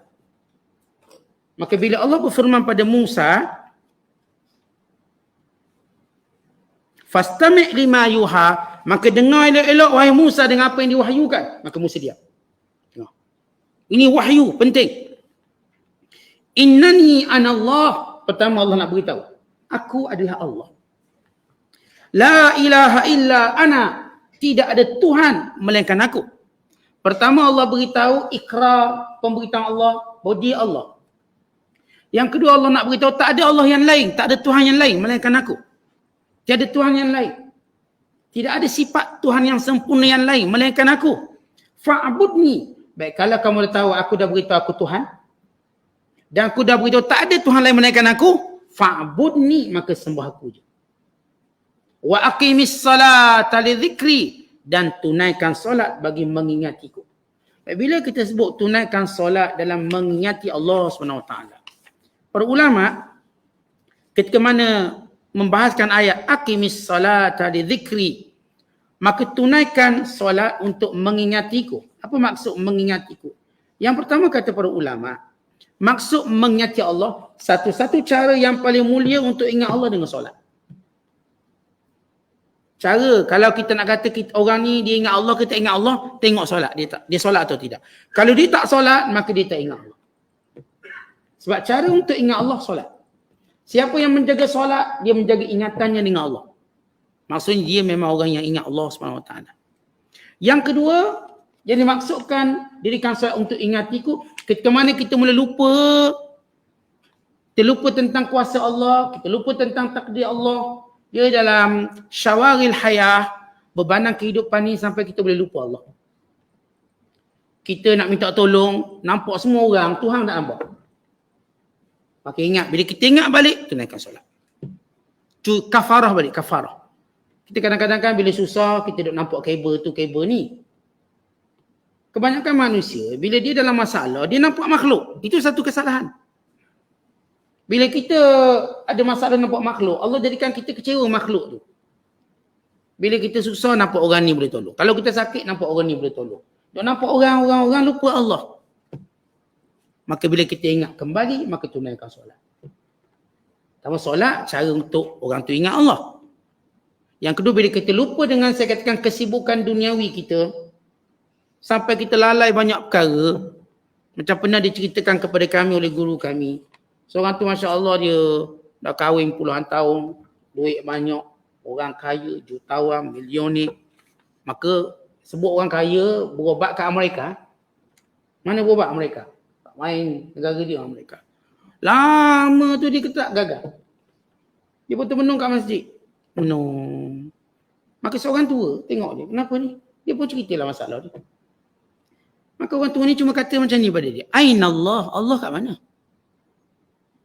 S3: Maka bila Allah berfirman pada Musa, fastami' lima yuha, maka dengar elok-elok wahai Musa dengan apa yang diwahyukan. Maka Musa diam. Ini wahyu penting. Innani anallah. Pertama Allah nak beritahu, aku adalah Allah. La ilaha illa ana. Tidak ada Tuhan melainkan aku. Pertama Allah beritahu ikrar, pemberitaan Allah bahawa dia Allah. Yang kedua Allah nak beritahu tak ada Allah yang lain, tak ada Tuhan yang lain melainkan aku. Tiada Tuhan yang lain. Tidak ada sifat Tuhan yang sempurna yang lain melainkan aku. Fa'budni. Baik, kalau kamu dah tahu aku dah beritahu aku Tuhan dan aku dah beritahu tak ada Tuhan lain melainkan aku, fa'budni, maka sembah aku je. Wa aqimis salata li dzikri, dan tunaikan solat bagi mengingatiku. Bila kita sebut tunaikan solat dalam mengingati Allah SWT, para ulama ketika mana membahaskan ayat aqimis salata li dzikri, maka tunaikan solat untuk mengingatiku. Apa maksud mengingatiku? Yang pertama kata para ulama, maksud mengingati Allah, satu-satu cara yang paling mulia untuk ingat Allah dengan solat. Cara kalau kita nak kata orang ni dia ingat Allah, kita ingat Allah, tengok solat dia solat atau tidak. Kalau dia tak solat, maka dia tak ingat Allah. Sebab cara untuk ingat Allah solat. Siapa yang menjaga solat, dia menjaga ingatannya dengan Allah. Maksudnya dia memang orang yang ingat Allah SWT. Yang kedua, yang dimaksudkan dirikan solat untuk ingatiku, ketika mana kita mula lupa, kita lupa tentang kuasa Allah, kita lupa tentang takdir Allah. Dia dalam syawaril hayah, bebanang kehidupan ni sampai kita boleh lupa Allah. Kita nak minta tolong, nampak semua orang, Tuhan tak nampak. Maka ingat, bila kita ingat balik, tunaikan solat. Kafarah balik, kafarah. Kita kadang-kadang kan bila susah, kita duk nampak kabel tu, kabel ni. Kebanyakan manusia, bila dia dalam masalah, dia nampak makhluk. Itu satu kesalahan. Bila kita ada masalah nampak makhluk, Allah jadikan kita kecewa makhluk tu. Bila kita susah, nampak orang ni boleh tolong. Kalau kita sakit, nampak orang ni boleh tolong. Duk nampak orang lupa Allah. Maka bila kita ingat kembali, maka tunaikan solat. Pertama solat, cara untuk orang tu ingat Allah. Yang kedua, bila kita lupa dengan saya katakan kesibukan duniawi kita, sampai kita lalai banyak perkara, macam pernah diceritakan kepada kami oleh guru kami. Seorang tu Masya Allah dia dah kahwin puluhan tahun, duit banyak, orang kaya, jutawan, milioner. Maka sebut orang kaya berobat ke Amerika. Mana berobat Amerika? Tak main negara dia Amerika. Lama tu dia tak gagal. Dia pun termenung kat masjid. Menung. Maka seorang tua tengok dia, kenapa ni? Dia pun ceritalah masalah dia. Maka orang tua ni cuma kata macam ni pada dia. Aina Allah? Allah kat mana?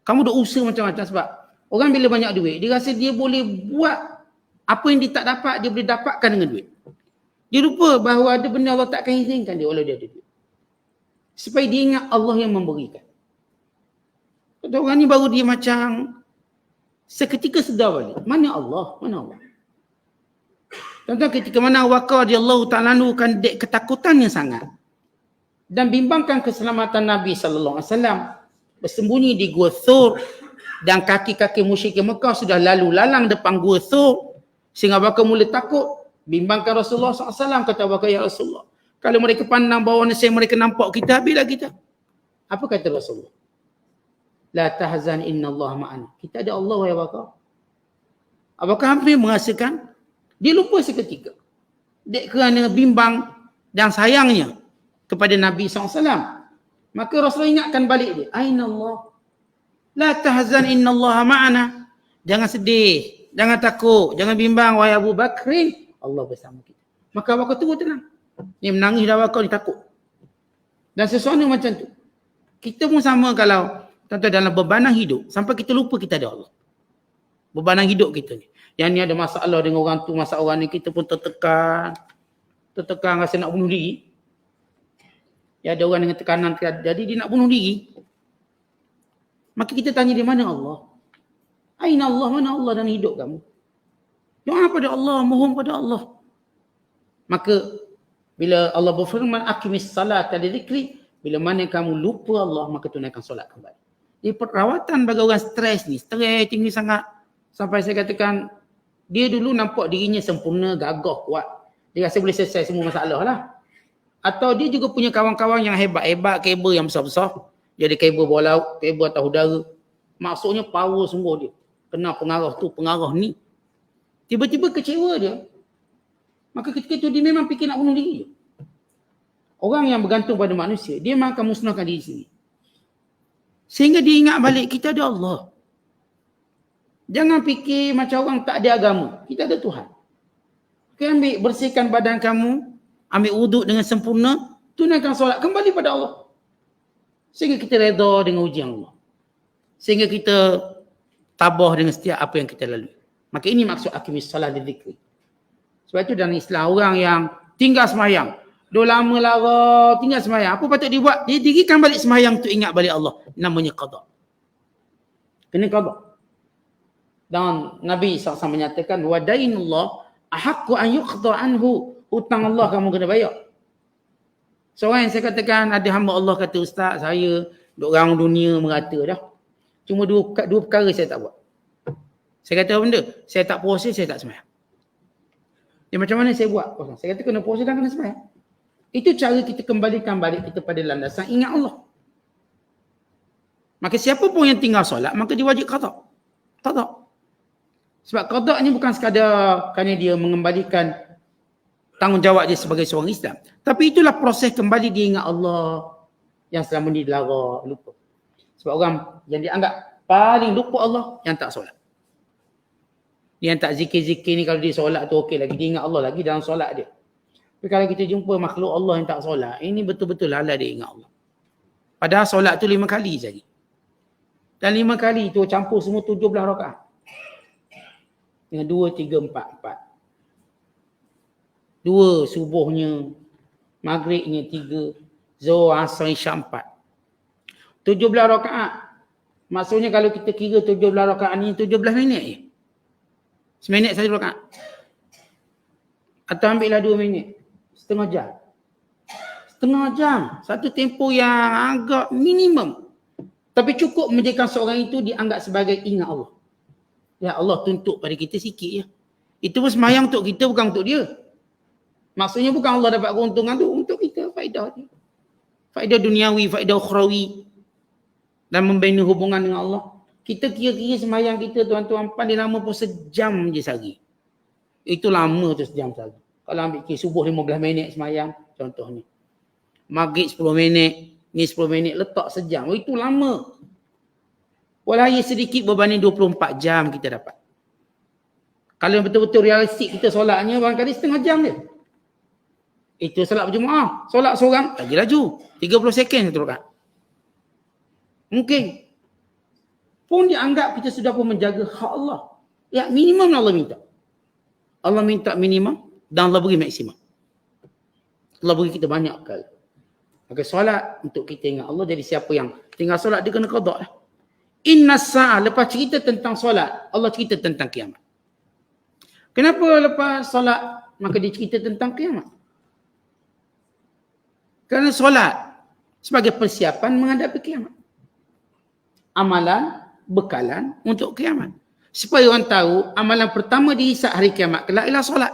S3: Kamu dah usaha macam-macam sebab orang bila banyak duit, dia rasa dia boleh buat apa yang dia tak dapat, dia boleh dapatkan dengan duit. Dia lupa bahawa ada benda Allah takkan izinkan dia walau dia ada duit. Supaya dia ingat Allah yang memberikan. Kata orang ni baru dia macam seketika sedar balik. Mana Allah? Mana Allah? Tuan-tuan, ketika mana Abu Bakar radhiyallahu ta'ala anhu kan dek ketakutannya sangat dan bimbangkan keselamatan Nabi sallallahu alaihi wasallam, bersembunyi di Gua Thur dan kaki-kaki musyrik Mekah sudah lalu lalang depan Gua Thur sehingga Abu Bakar mula takut, bimbangkan Rasulullah SAW. Kata Abu Bakar, ya Rasulullah, kalau mereka pandang bahawa nasi mereka nampak kita, habislah kita. Apa kata Rasulullah? La tahzan innallaha ma'ana. Kita ada Allah, ya Abu Bakar. Abu Bakar hampir merasakan dia lupa seketika. Dek kerana bimbang dan sayangnya kepada Nabi SAW. Maka Rasulullah ingatkan balik dia. Aina Allah? La tahzan innallaha ma'ana. Jangan sedih, jangan takut, jangan bimbang wahai Abu Bakrin. Allah bersama kita. Maka Abu Bakar terus tenang. Dia menangis dah, Abu Bakar dia takut. Dan sesuatu macam tu. Kita pun sama kalau tentu dalam bebanang hidup sampai kita lupa kita ada Allah. Bebanang hidup kita ni. Yang ni ada masalah dengan orang tu, masalah orang ni, kita pun tertekan. tertekan rasa nak bunuh diri. Ya, ada orang dengan tekanan jadi dia nak bunuh diri. Maka kita tanya di mana Allah? Aina Allah, mana Allah dalam hidup kamu? Doa pada Allah, mohon pada Allah. Maka bila Allah berfirman aqimis salata li dzikri, bila mana kamu lupa Allah maka tunaikan solat kembali. Jadi perawatan bagi orang stres ni, stres tinggi sangat sampai saya katakan dia dulu nampak dirinya sempurna, gagah, kuat. Dia rasa boleh selesai semua masalah lah. Atau dia juga punya kawan-kawan yang hebat-hebat, kabel yang besar-besar. Dia ada kabel bawah laut, kabel atas udara. Maksudnya power semua dia. Kena pengaruh tu, pengaruh ni. Tiba-tiba kecewa dia. Maka ketika itu dia memang fikir nak bunuh diri. Orang yang bergantung pada manusia, dia memang akan musnahkan diri sendiri. Sehingga dia ingat balik, kita ada Allah. Jangan fikir macam orang tak ada agama. Kita ada Tuhan. Kau ambil, bersihkan badan kamu, ambil wuduk dengan sempurna, tunaikan solat, kembali pada Allah. Sehingga kita redha dengan ujian Allah. Sehingga kita tabah dengan setiap apa yang kita lalui. Maka ini maksud aqimis salat li dzikri. Sebab itu dalam Islam, orang yang tinggal semayang, dah lama lara tinggal semayang, apa patut dia buat? Dia dirikan balik semayang untuk ingat balik Allah. Namanya qada. Kena qada. Dan Nabi SAW menyatakan, wa dainullah ahaqqu an yuqda anhu. Hutang Allah kamu kena bayar. Seorang yang saya katakan, ada hamba Allah kata, Ustaz, saya duk orang dunia merata dah. Cuma dua perkara saya tak buat. Saya kata apa benda? Saya tak puasa, saya tak semayang. Dia macam mana saya buat? Saya kata kena puasa dan kena semayang. Itu cara kita kembalikan balik kita pada landasan ingat Allah. Maka siapa pun yang tinggal solat, maka dia wajib qada. Qada. Sebab qada ni bukan sekadar kerana dia mengembalikan tanggungjawab dia sebagai seorang Islam. Tapi itulah proses kembali dia ingat Allah yang selama ni dilara, lupa. Sebab orang yang dianggap paling lupa Allah yang tak solat. Dia yang tak zikir-zikir ni kalau dia solat tu okey lagi. Dia ingat Allah lagi dalam solat dia. Tapi kalau kita jumpa makhluk Allah yang tak solat, ini betul-betul lalai dia ingat Allah. Padahal solat tu 5 kali saja. Dan 5 kali tu campur semua 17 rakaat. Dengan 2, 3, 4. 2 subuhnya, maghribnya 3, zuhur, asar, isyak 4. 17 rakaat. Maksudnya kalau kita kira 17 rakaat ni 17 minit je. Seminit saja rakaat. Atau ambillah 2 minit. Setengah jam. Setengah jam. Satu tempoh yang agak minimum. Tapi cukup menjadikan seorang itu dianggap sebagai ingat Allah. Ya Allah tuntut pada kita sikit je. Itu pun semayang untuk kita, bukan untuk dia. Maksudnya bukan Allah dapat keuntungan tu, untuk kita faedah dia. Faedah duniawi, faedah ukhrawi. Dan membina hubungan dengan Allah. Kita kira-kira semayang kita tuan-tuan paling lama pun sejam je sehari. Itu lama tu sejam sehari. Kalau ambil kira subuh 15 minit semayang contohnya. Maghrib 10 minit, ni 10 minit letak sejam. Itu lama. Walaupun sedikit berbanding 24 jam kita dapat. Kalau betul-betul realistik kita solatnya barangkali setengah jam je. Itu solat berjemaah. Solat seorang lagi laju. 30 second satu rakaat. Mungkin. Pun dianggap kita sudah pun menjaga hak Allah. Ya minimum Allah minta. Allah minta minimum dan Allah beri maksimum. Allah beri kita banyak kali. Maka solat untuk kita ingat Allah. Jadi siapa yang tinggal solat dia kena qada lah. Inna sa'ah, lepas cerita tentang solat, Allah cerita tentang kiamat. Kenapa lepas solat maka dia cerita tentang kiamat? Kerana solat sebagai persiapan menghadapi kiamat. Amalan, bekalan untuk kiamat. Supaya orang tahu amalan pertama dihisab hari kiamat kelak ialah solat.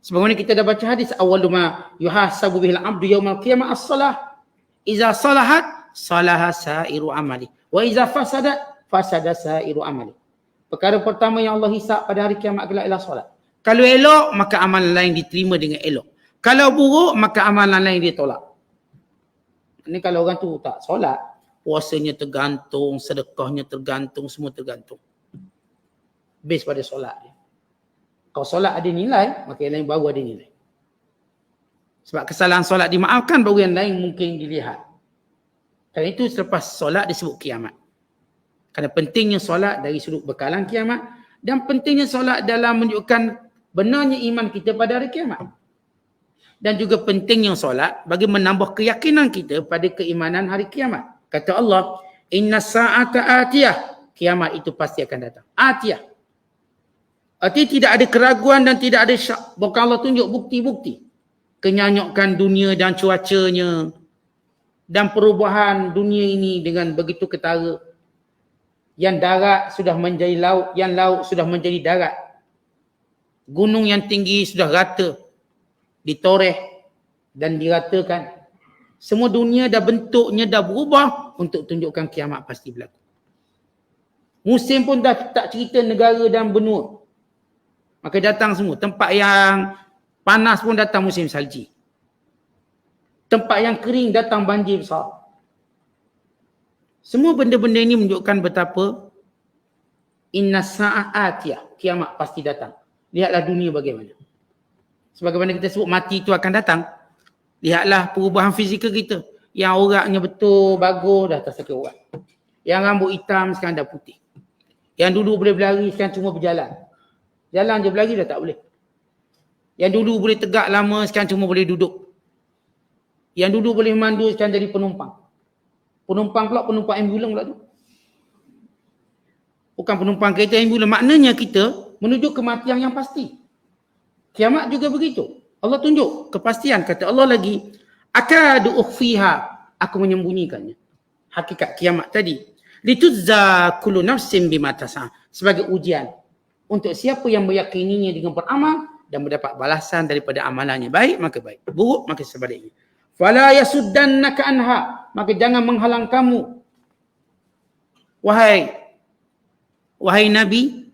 S3: Sebagaimana kita dah baca hadis awwalu ma yuhasabu bihil abdu yaumal qiyamah as-salah. Iza salahat salaha sairu amali wa iza fasadat fasada sairu amali. Perkara pertama yang Allah hisab pada hari kiamat kelak ialah solat. Kalau elok maka amalan lain diterima dengan elok. Kalau buruk maka amalan lain ditolak. Ini kalau orang tu tak solat, puasanya tergantung, sedekahnya tergantung, semua tergantung. Base pada solat dia. Kalau solat ada nilai, maka yang lain baru ada nilai. Sebab kesalahan solat dimaafkan, baru yang lain mungkin dilihat. Kerana itu selepas solat disebut kiamat. Kerana pentingnya solat dari sudut bekalan kiamat dan pentingnya solat dalam menunjukkan benarnya iman kita pada hari kiamat. dan juga pentingnya solat bagi menambah keyakinan kita pada keimanan hari kiamat. Kata Allah, inna sa'ata atiyah. Kiamat itu pasti akan datang. Atiyah. Artinya tidak ada keraguan dan tidak ada syak. Bukan Allah tunjuk bukti-bukti. Kenyanyukan dunia dan cuacanya. Dan perubahan dunia ini dengan begitu ketara. Yang darat sudah menjadi laut. Yang laut sudah menjadi darat. Gunung yang tinggi sudah rata. Ditoreh dan diratakan. Semua dunia dah bentuknya dah berubah untuk tunjukkan kiamat pasti berlaku. Musim pun dah tak cerita negara dan benua. Maka datang semua. Tempat yang panas pun datang musim salji. Tempat yang kering datang banjir besar. Semua benda-benda ini menunjukkan betapa inna sa'atiyah. Kiamat pasti datang. Lihatlah dunia bagaimana. Sebagaimana kita sebut mati itu akan datang. Lihatlah perubahan fizikal kita. Yang oraknya betul, bagus, dah tak sakit orak. Yang rambut hitam sekarang dah putih. Yang dulu boleh berlari sekarang cuma berjalan. Jalan je berlari dah tak boleh. Yang dulu boleh tegak lama sekarang cuma boleh duduk. Yang dulu boleh memandu sekarang jadi penumpang. Penumpang ambulan pula tu. Bukan penumpang kereta ambulan. Maknanya kita menuju kematian yang pasti. Kiamat juga begitu. Allah tunjuk kepastian. Kata Allah lagi, akadu ukhfiha, aku menyembunyikannya. Hakikat kiamat tadi. Lituzza kullu nafsin bima tas'a, sebagai ujian untuk siapa yang meyakininya dengan beramal dan mendapat balasan daripada amalannya. Baik maka baik, buruk maka sebaliknya. Fala yasuddannaka anha, maka jangan menghalang kamu wahai Nabi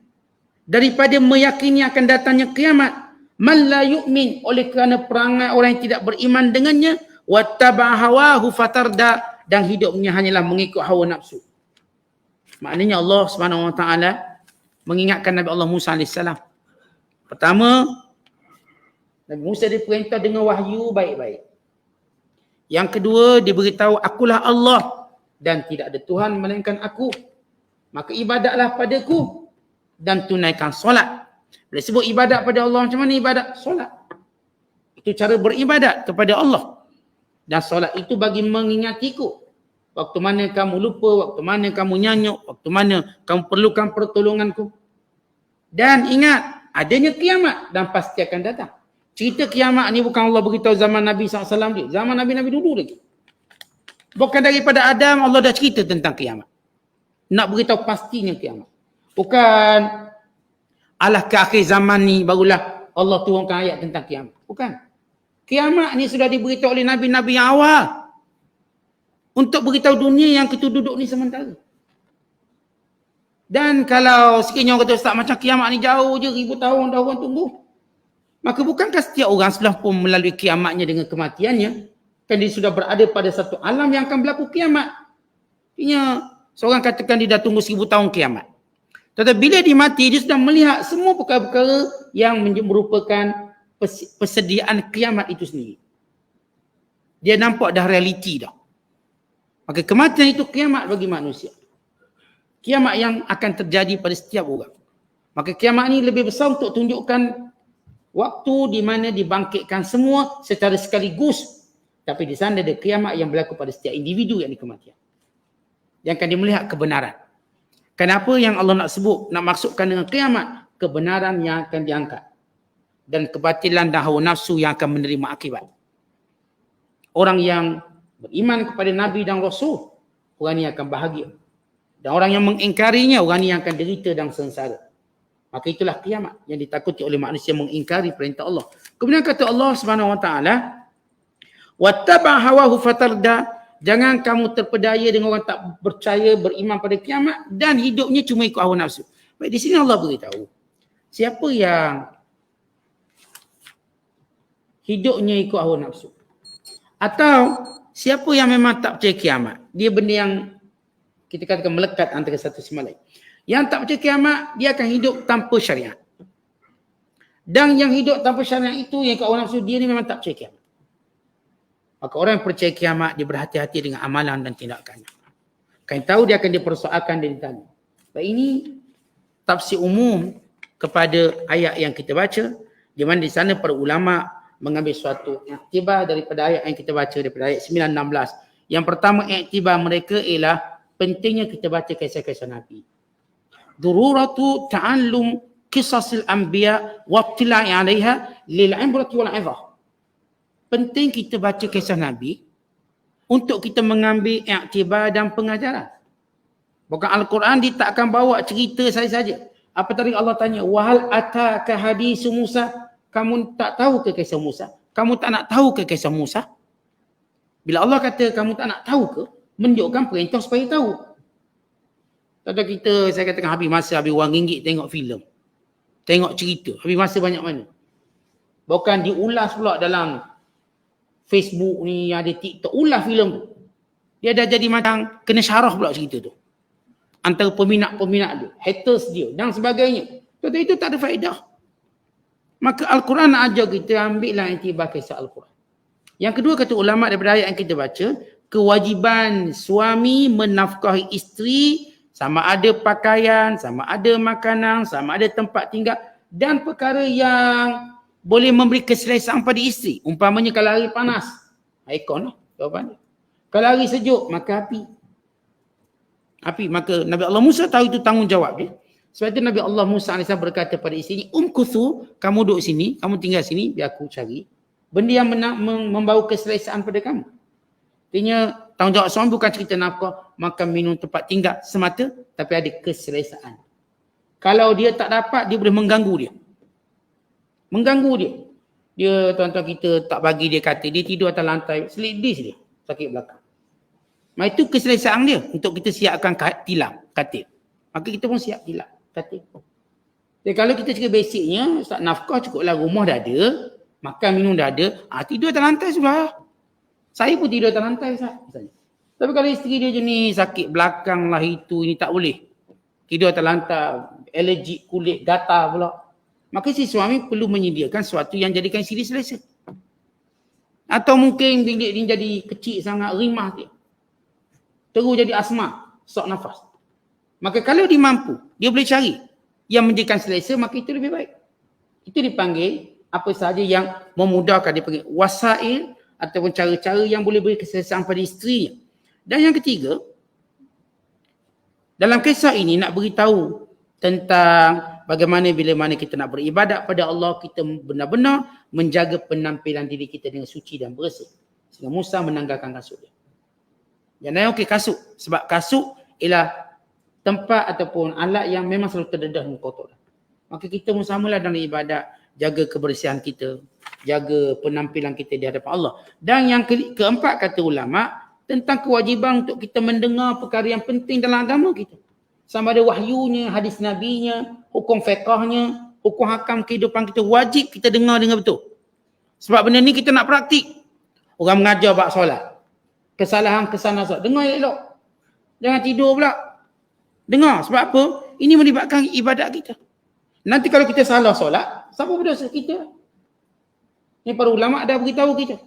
S3: daripada meyakini akan datangnya kiamat. Man la yu'min, oleh kerana perangai orang yang tidak beriman dengannya, wattaba hawahu fatarda, dan hidupnya hanyalah mengikut hawa nafsu. Maknanya Allah Subhanahu Wa Taala mengingatkan Nabi Allah Musa AS. Pertama, Nabi Musa diperintah dengan wahyu baik-baik. Yang kedua, diberitahu akulah Allah dan tidak ada Tuhan melainkan aku. Maka ibadatlah padaku dan tunaikan solat. Bila sebut ibadat pada Allah, macam mana ibadat? Solat. Itu cara beribadat kepada Allah. Dan solat itu bagi mengingatiku. Waktu mana kamu lupa, waktu mana kamu nyanyuk, waktu mana kamu perlukan pertolonganku. Dan ingat, adanya kiamat dan pasti akan datang. Cerita kiamat ni bukan Allah beritahu zaman Nabi SAW dia. Zaman Nabi-Nabi dulu lagi. Bukan daripada Adam, Allah dah cerita tentang kiamat. Nak beritahu pastinya kiamat. Bukan alah ke akhir zaman ni barulah Allah turunkan ayat tentang kiamat. Bukan. Kiamat ni sudah diberitahu oleh Nabi-Nabi yang awal. Untuk beritahu dunia yang kita duduk ni sementara. Dan kalau sekiranya orang kata, Ustaz, macam kiamat ni jauh je, 1000 tahun dah orang tunggu. Maka bukankah setiap orang sudah pun melalui kiamatnya dengan kematiannya? Kan dia sudah berada pada satu alam yang akan berlaku kiamat. Artinya, seorang katakan dia dah tunggu 1000 tahun kiamat. Tetapi bila dia mati, dia sudah melihat semua perkara-perkara yang merupakan persediaan kiamat itu sendiri. Dia nampak dah realiti dah. Maka kematian itu kiamat bagi manusia. Kiamat yang akan terjadi pada setiap orang. Maka kiamat ini lebih besar untuk tunjukkan waktu di mana dibangkitkan semua secara sekaligus. Tapi di sana ada kiamat yang berlaku pada setiap individu yang dikematian. Yang akan dia melihat kebenaran. Kenapa yang Allah nak sebut, nak maksudkan dengan kiamat? Kebenaran yang akan diangkat. Dan kebatilan dan hawa nafsu yang akan menerima akibat. Orang yang beriman kepada Nabi dan Rasul, orang ini akan bahagia. Dan orang yang mengingkarinya, orang ini akan derita dan sengsara. Maka itulah kiamat yang ditakuti oleh manusia mengingkari perintah Allah. Kemudian kata Allah Subhanahu Wa Taala, wattaba hawahu fatarda, jangan kamu terpedaya dengan orang tak percaya beriman pada kiamat dan hidupnya cuma ikut hawa nafsu. Baik, di sini Allah beritahu, siapa yang hidupnya ikut hawa nafsu atau siapa yang memang tak percaya kiamat, dia benda yang kita katakan melekat antara satu sama lain. Yang tak percaya kiamat, dia akan hidup tanpa syariat. Dan yang hidup tanpa syariat itu, yang ikut hawa nafsu, dia ni memang tak percaya kiamat. Maka orang yang percaya kiamat, dia berhati-hati dengan amalan dan tindakannya. Kan tahu dia akan dipersoalkan dan ditanya. Baik, ini tafsir umum kepada ayat yang kita baca, di mana di sana para ulama mengambil suatu iktibar daripada ayat yang kita baca daripada ayat 9-16. Yang pertama iktibar mereka ialah pentingnya kita baca kisah-kisah Nabi. Dururatu ta'allum qisasil anbiya wa ibtila'i 'alaiha lil 'ibrati wal 'izah. Penting kita baca kisah Nabi untuk kita mengambil iktibar dan pengajaran. Bukan Al-Quran dia tak akan bawa cerita saja. Apa tadi Allah tanya, wahal ataka hadisu Musa? Kamu tak tahu ke kisah Musa? Kamu tak nak tahu ke kisah Musa? Bila Allah kata kamu tak nak tahu ke, menunjukkan perintah supaya tahu. Tadi kita, saya katakan habis masa, habis RM1 tengok filem. Tengok cerita, habis masa banyak mana. Bukan diulas pula dalam Facebook ni, ada TikTok, ulas filem tu. Dia dah jadi macam kena syarah pula cerita tu. Antara peminat-peminat dia, haters dia dan sebagainya. Kata itu tak ada faedah. Maka Al-Quran nak ajar kita, ambillah iktibar kisah Al-Quran. Yang kedua kata ulama daripada ayat yang kita baca, kewajiban suami menafkahi isteri, sama ada pakaian, sama ada makanan, sama ada tempat tinggal dan perkara yang boleh memberi keselesaan pada isteri. Umpamanya kalau hari panas, aircon lah jawapan dia. Kalau hari sejuk, maka api. Maka Nabi Allah Musa tahu itu tanggungjawab dia. Sebab itu Nabi Allah Musa AS berkata pada isteri, kuthu, kamu duduk sini, kamu tinggal sini, biar aku cari benda yang membawa keselesaan pada kamu. Artinya tanggungjawab suami bukan cerita nafkah, makan, minum, tempat tinggal semata, tapi ada keselesaan. Kalau dia tak dapat, dia boleh mengganggu dia. Dia tuan-tuan kita tak bagi dia katil, dia tidur atas lantai, slip disc dia, sakit belakang. Maka itu keselesaan dia untuk kita siapkan tilam, katil. Maka kita pun siap tilam, katil. Jadi kalau kita cakap basicnya, Ustaz, nafkah cukuplah, rumah dah ada, makan minum dah ada, tidur atas lantai sudah. Saya pun tidur atas lantai, Ustaz, misalnya. Tapi kalau isteri dia jenis sakit belakang lah itu, ini tak boleh. Tidur atas lantai, alergik kulit, gatal pula. Maka si suami perlu menyediakan sesuatu yang jadikan isteri selesa. Atau mungkin bilik dia jadi kecil sangat, rimah dia. Terus jadi asma, sesak nafas. Maka kalau dia mampu, dia boleh cari yang menjadikan selesa, maka itu lebih baik. Itu dipanggil apa sahaja yang memudahkan, dia panggil wasail ataupun cara-cara yang boleh beri keselesaan pada isterinya. Dan yang ketiga, dalam kisah ini nak beritahu tentang bagaimana bila mana kita nak beribadat pada Allah, kita benar-benar menjaga penampilan diri kita dengan suci dan bersih. Sehingga Musa menanggalkan kasut dia. Jangan okey kasut. Sebab kasut ialah tempat ataupun alat yang memang selalu terdedah dengan kotor. Maka kita pun samalah dalam ibadat, jaga kebersihan kita, jaga penampilan kita di hadapan Allah. Dan yang keempat kata ulama, tentang kewajiban untuk kita mendengar perkara yang penting dalam agama kita. Sama ada wahyunya, hadis nabinya, hukum fiqahnya, hukum hakam kehidupan kita, wajib kita dengar dengan betul. Sebab benda ni kita nak praktik. Orang mengajar bab solat, kesalahan-kesalahan solat, dengar elok. Jangan tidur pula. Dengar, sebab apa? Ini melibatkan ibadat kita. Nanti kalau kita salah solat, siapa berdosa? Kita. Ini para ulama dah beritahu kita.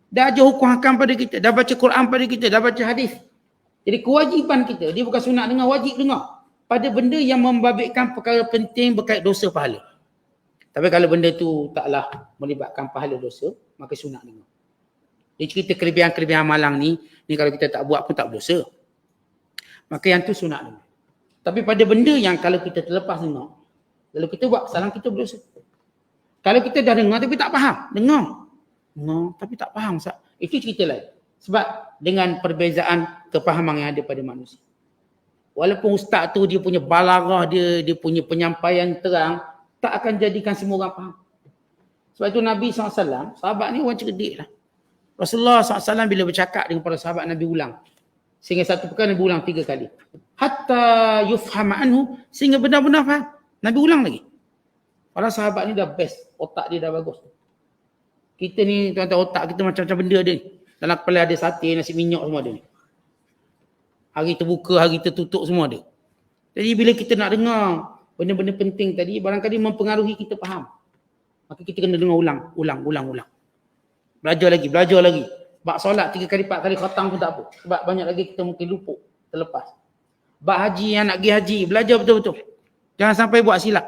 S3: Dah ajar hukum hakam pada kita, dah baca Quran pada kita, dah baca hadis. Jadi kewajipan kita, dia bukan sunat dengar, wajib dengar. Pada benda yang membabitkan perkara penting berkait dosa pahala. Tapi kalau benda tu taklah melibatkan pahala dosa, maka sunat dengar. Dia cerita kelebihan-kelebihan amalan ni kalau kita tak buat pun tak berdosa. Maka yang tu sunat dengar. Tapi pada benda yang kalau kita terlepas dengar, lalu kita buat kesalahan, kita berdosa. Kalau kita dah dengar tapi tak faham, dengar tapi tak faham, itu cerita lain. Sebab dengan perbezaan kefahaman yang ada pada manusia. Walaupun ustaz tu dia punya balarah dia punya penyampaian terang, tak akan jadikan semua orang faham. Sebab itu Nabi SAW, sahabat ni orang cerdik lah. Rasulullah SAW bila bercakap dengan para sahabat, Nabi ulang. Sehingga satu perkara Nabi ulang 3 kali. Hatta yufhama anhu, sehingga benar-benar faham. Nabi ulang lagi. Para sahabat ni dah best, otak dia dah bagus. Kita ni tuan-tuan, otak kita macam-macam benda ada ni. Dalam kepala ada sate, nasi minyak semua ada ni. Hari terbuka, hari tertutup semua ada. Jadi bila kita nak dengar benda-benda penting tadi, barangkali mempengaruhi kita faham. Maka kita kena dengar ulang. Belajar lagi. Bak solat 3 kali 4 kali khatam pun tak apa. Sebab banyak lagi kita mungkin luput, terlepas. Bak haji, yang nak pergi haji, belajar betul-betul. Jangan sampai buat silap,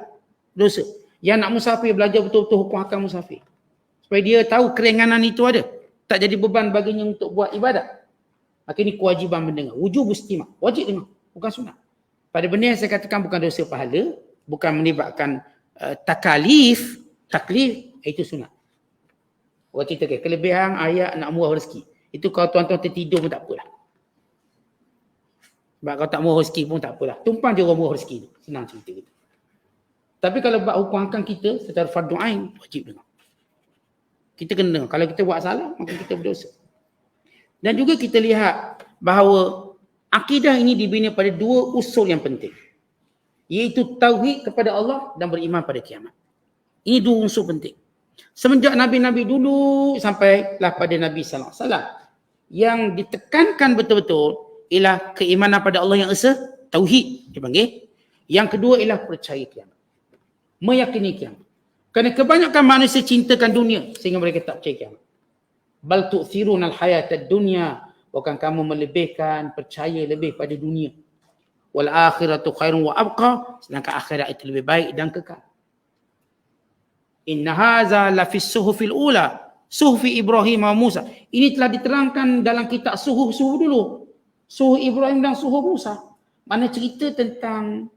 S3: dosa. Yang nak musafir, belajar betul-betul hukum hakam musafir. Supaya dia tahu keringanan itu ada. Tak jadi beban baginya untuk buat ibadat. Maka ini kewajiban mendengar. Wujub istimah. Wajib dengar. Bukan sunat. Pada benda yang saya katakan bukan dosa pahala. Bukan melibatkan taklif, itu sunat. Orang cerita kelebihan ayat nak murah rezeki. Itu kalau tuan-tuan tertidur pun tak apalah. Sebab kalau tak murah rezeki pun tak apalah. Tumpang je orang murah rezeki tu. Senang cerita kita. Tapi kalau buat hukum hakam kita secara fardu ain, wajib dengar. Kita kena dengar. Kalau kita buat salah, maka kita berdosa. Dan juga kita lihat bahawa akidah ini dibina pada dua usul yang penting. Iaitu tauhid kepada Allah dan beriman pada kiamat. Ini dua unsur penting. Semenjak Nabi-Nabi dulu sampailah pada Nabi sallallahu alaihi wasallam, yang ditekankan betul-betul ialah keimanan pada Allah yang esa, tauhid dipanggil. Yang kedua ialah percaya kiamat. Meyakini kiamat. Kerana kebanyakan manusia cintakan dunia sehingga mereka tak percaya kiamat. Bal tu'thirunal hayatad dunya, bukan kamu melebihkan percaya lebih pada dunia. Wal akhiratu khairun wa abqa, sedangkan akhirat itu lebih baik dan kekal. Inna hadza la fi suhufil ula, suhufi Ibrahim wa Musa. Ini telah diterangkan dalam kitab suhuf dulu. Suhuf Ibrahim dan suhuf Musa. Mana cerita tentang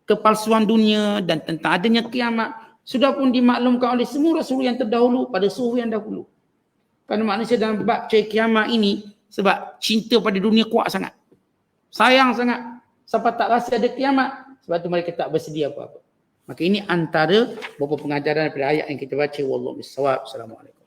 S3: kepalsuan dunia dan tentang adanya kiamat sudah pun dimaklumkan oleh semua rasul yang terdahulu pada suhuf yang dahulu. Kerana manusia dalam bab percaya kiamat ini sebab cinta pada dunia kuat sangat. Sayang sangat. Sampai tak rasa ada kiamat. Sebab tu mereka tak bersedia apa-apa. Maka ini antara beberapa pengajaran daripada ayat yang kita baca. Wallahu bissawab. Assalamualaikum.